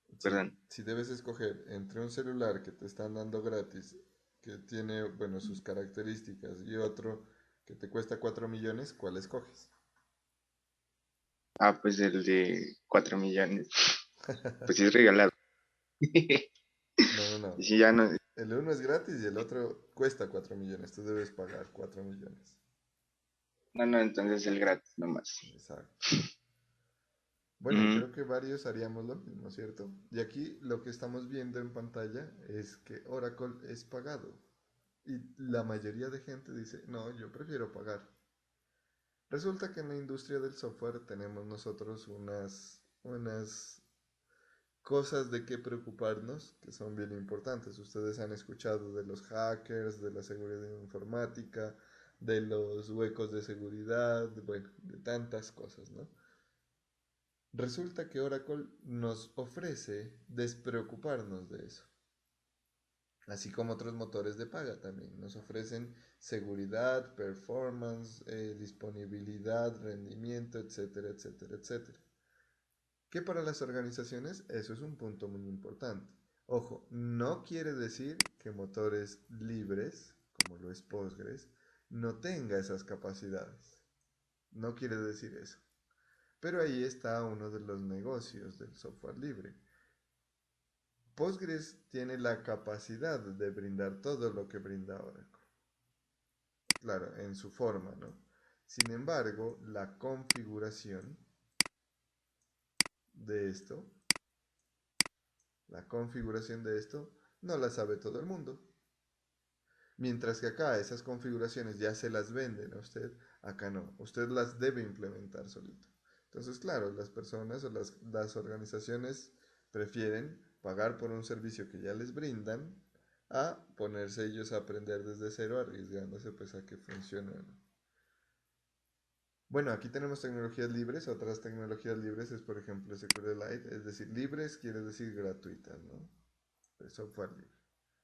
Si, Perdón. si debes escoger entre un celular que te están dando gratis, que tiene, bueno, sus características, y otro que te cuesta 4 millones, ¿cuál escoges? Ah, pues el de 4 millones. Pues sí es regalado. No. Y si ya no, El uno es gratis y el otro cuesta 4 millones. Tú debes pagar 4 millones. no, entonces el gratis nomás. Exacto. Bueno, y Ujú. creo que varios haríamos lo mismo, ¿cierto? Y aquí lo que estamos viendo en pantalla es que Oracle es pagado. Y la mayoría de gente dice, no, yo prefiero pagar. Resulta que en la industria del software tenemos nosotros unas cosas de qué preocuparnos que son bien importantes. Ustedes han escuchado de los hackers, de la seguridad informática, de los huecos de seguridad, bueno, de tantas cosas, ¿no? Resulta que Oracle nos ofrece despreocuparnos de eso, así como otros motores de paga también. Nos ofrecen seguridad, performance, disponibilidad, rendimiento, etcétera, etcétera, etcétera. Que para las organizaciones eso es un punto muy importante. Ojo, no quiere decir que motores libres, como lo es Postgres, no tenga esas capacidades. No quiere decir eso. Pero ahí está uno de los negocios del software libre. Postgres tiene la capacidad de brindar todo lo que brinda Oracle. Claro, en su forma, ¿no? Sin embargo, la configuración de esto, no la sabe todo el mundo. Mientras que acá esas configuraciones ya se las venden a usted, acá no. Usted las debe implementar solito. Entonces, claro, las personas o las organizaciones prefieren pagar por un servicio que ya les brindan a ponerse ellos a aprender desde cero, arriesgándose pues a que funcione o no. Bueno, aquí tenemos tecnologías libres. Otras tecnologías libres es, por ejemplo, SQLite. Es decir, libres quiere decir gratuitas, ¿no? El software libre.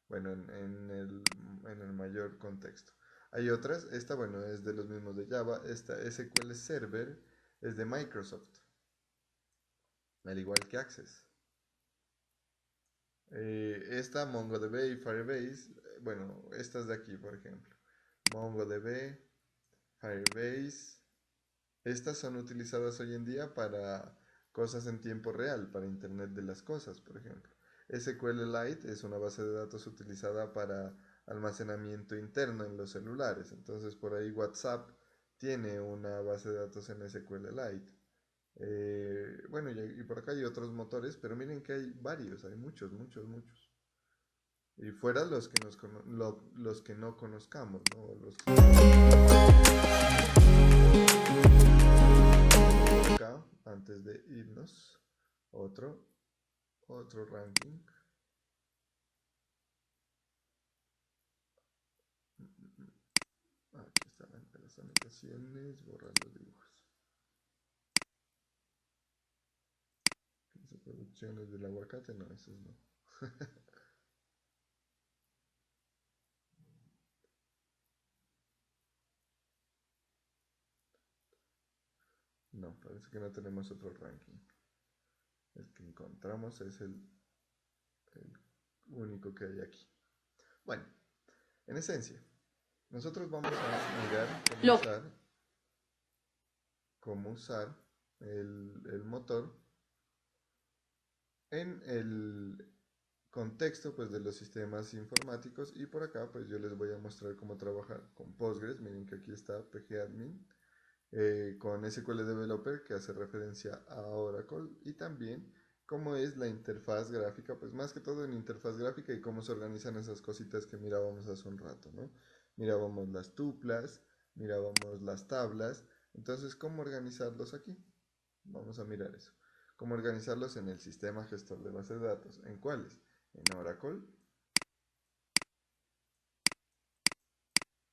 Bueno, en el mayor contexto. Hay otras, esta, bueno, es de los mismos de Java. Esta SQL Server es de Microsoft, al igual que Access. Esta MongoDB y Firebase, bueno, estas de aquí, por ejemplo. MongoDB, Firebase. Estas son utilizadas hoy en día para cosas en tiempo real, para Internet de las cosas, por ejemplo. SQLite es una base de datos utilizada para almacenamiento interno en los celulares. Entonces, por ahí WhatsApp tiene una base de datos en SQLite. Bueno, y por acá hay otros motores, pero miren que hay varios, hay muchos, muchos, muchos. Y fuera los que no conozcamos, ¿no? Acá, antes de irnos, otro ranking. Aquí están las anotaciones, borrar los dibujos. Producciones del aguacate, no, esos no. No, parece que no tenemos otro ranking. El que encontramos es el único que hay aquí. Bueno, en esencia, nosotros vamos a mirar cómo usar el motor en el contexto pues de los sistemas informáticos, y por acá pues yo les voy a mostrar cómo trabajar con Postgres. Miren que aquí está pgadmin, con SQL Developer, que hace referencia a Oracle, y también cómo es la interfaz gráfica, pues más que todo en interfaz gráfica, y cómo se organizan esas cositas que mirábamos hace un rato, ¿no? Mirábamos las tuplas, mirábamos las tablas. Entonces, ¿cómo organizarlos aquí? Vamos a mirar eso. ¿Cómo organizarlos en el sistema gestor de base de datos? ¿En cuáles? En Oracle,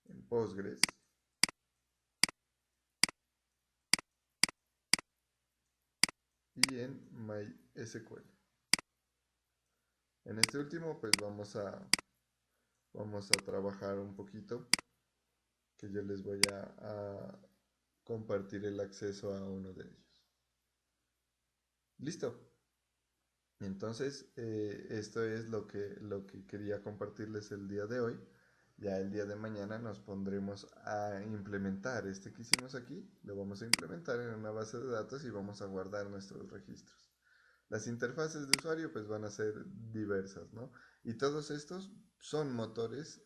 en Postgres, y en MySQL. En este último pues vamos a vamos a trabajar un poquito, que yo les voy a compartir el acceso a uno de ellos. ¿Listo? Entonces, esto es lo que quería compartirles el día de hoy. Ya el día de mañana nos pondremos a implementar este que hicimos aquí. Lo vamos a implementar en una base de datos y vamos a guardar nuestros registros. Las interfaces de usuario pues van a ser diversas, ¿no? Y todos estos son motores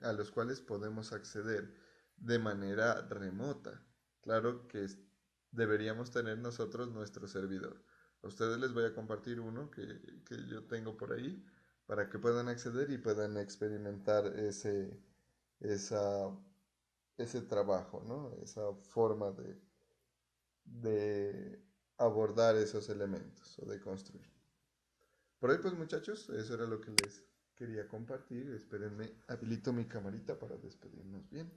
a los cuales podemos acceder de manera remota. Claro que deberíamos tener nosotros nuestro servidor. A ustedes les voy a compartir uno que yo tengo por ahí para que puedan acceder y puedan experimentar ese trabajo, ¿no? Esa forma de abordar esos elementos o de construir. Por ahí pues muchachos, eso era lo que les quería compartir. Espérenme, habilito mi camarita para despedirnos bien.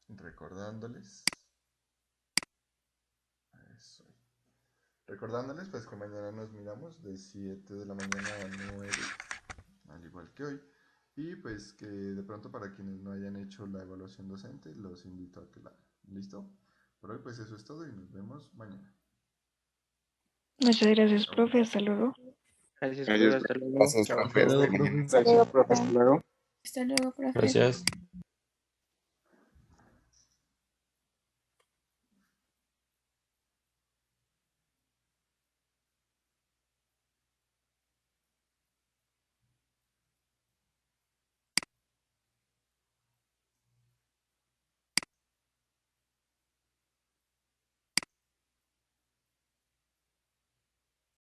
Recordándoles. Eso. Recordándoles pues que mañana nos miramos de 7 de la mañana a 9, al igual que hoy. Y pues que de pronto para quienes no hayan hecho la evaluación docente, los invito a que la hagan. ¿Listo? Por hoy pues eso es todo y nos vemos mañana. Muchas gracias, profe. Hasta luego. Gracias, Gracias, profe. Hasta luego. Gracias, Chao. profe. Hasta luego, profe. Hasta luego, profe. Hasta luego. Hasta luego, profe. Gracias.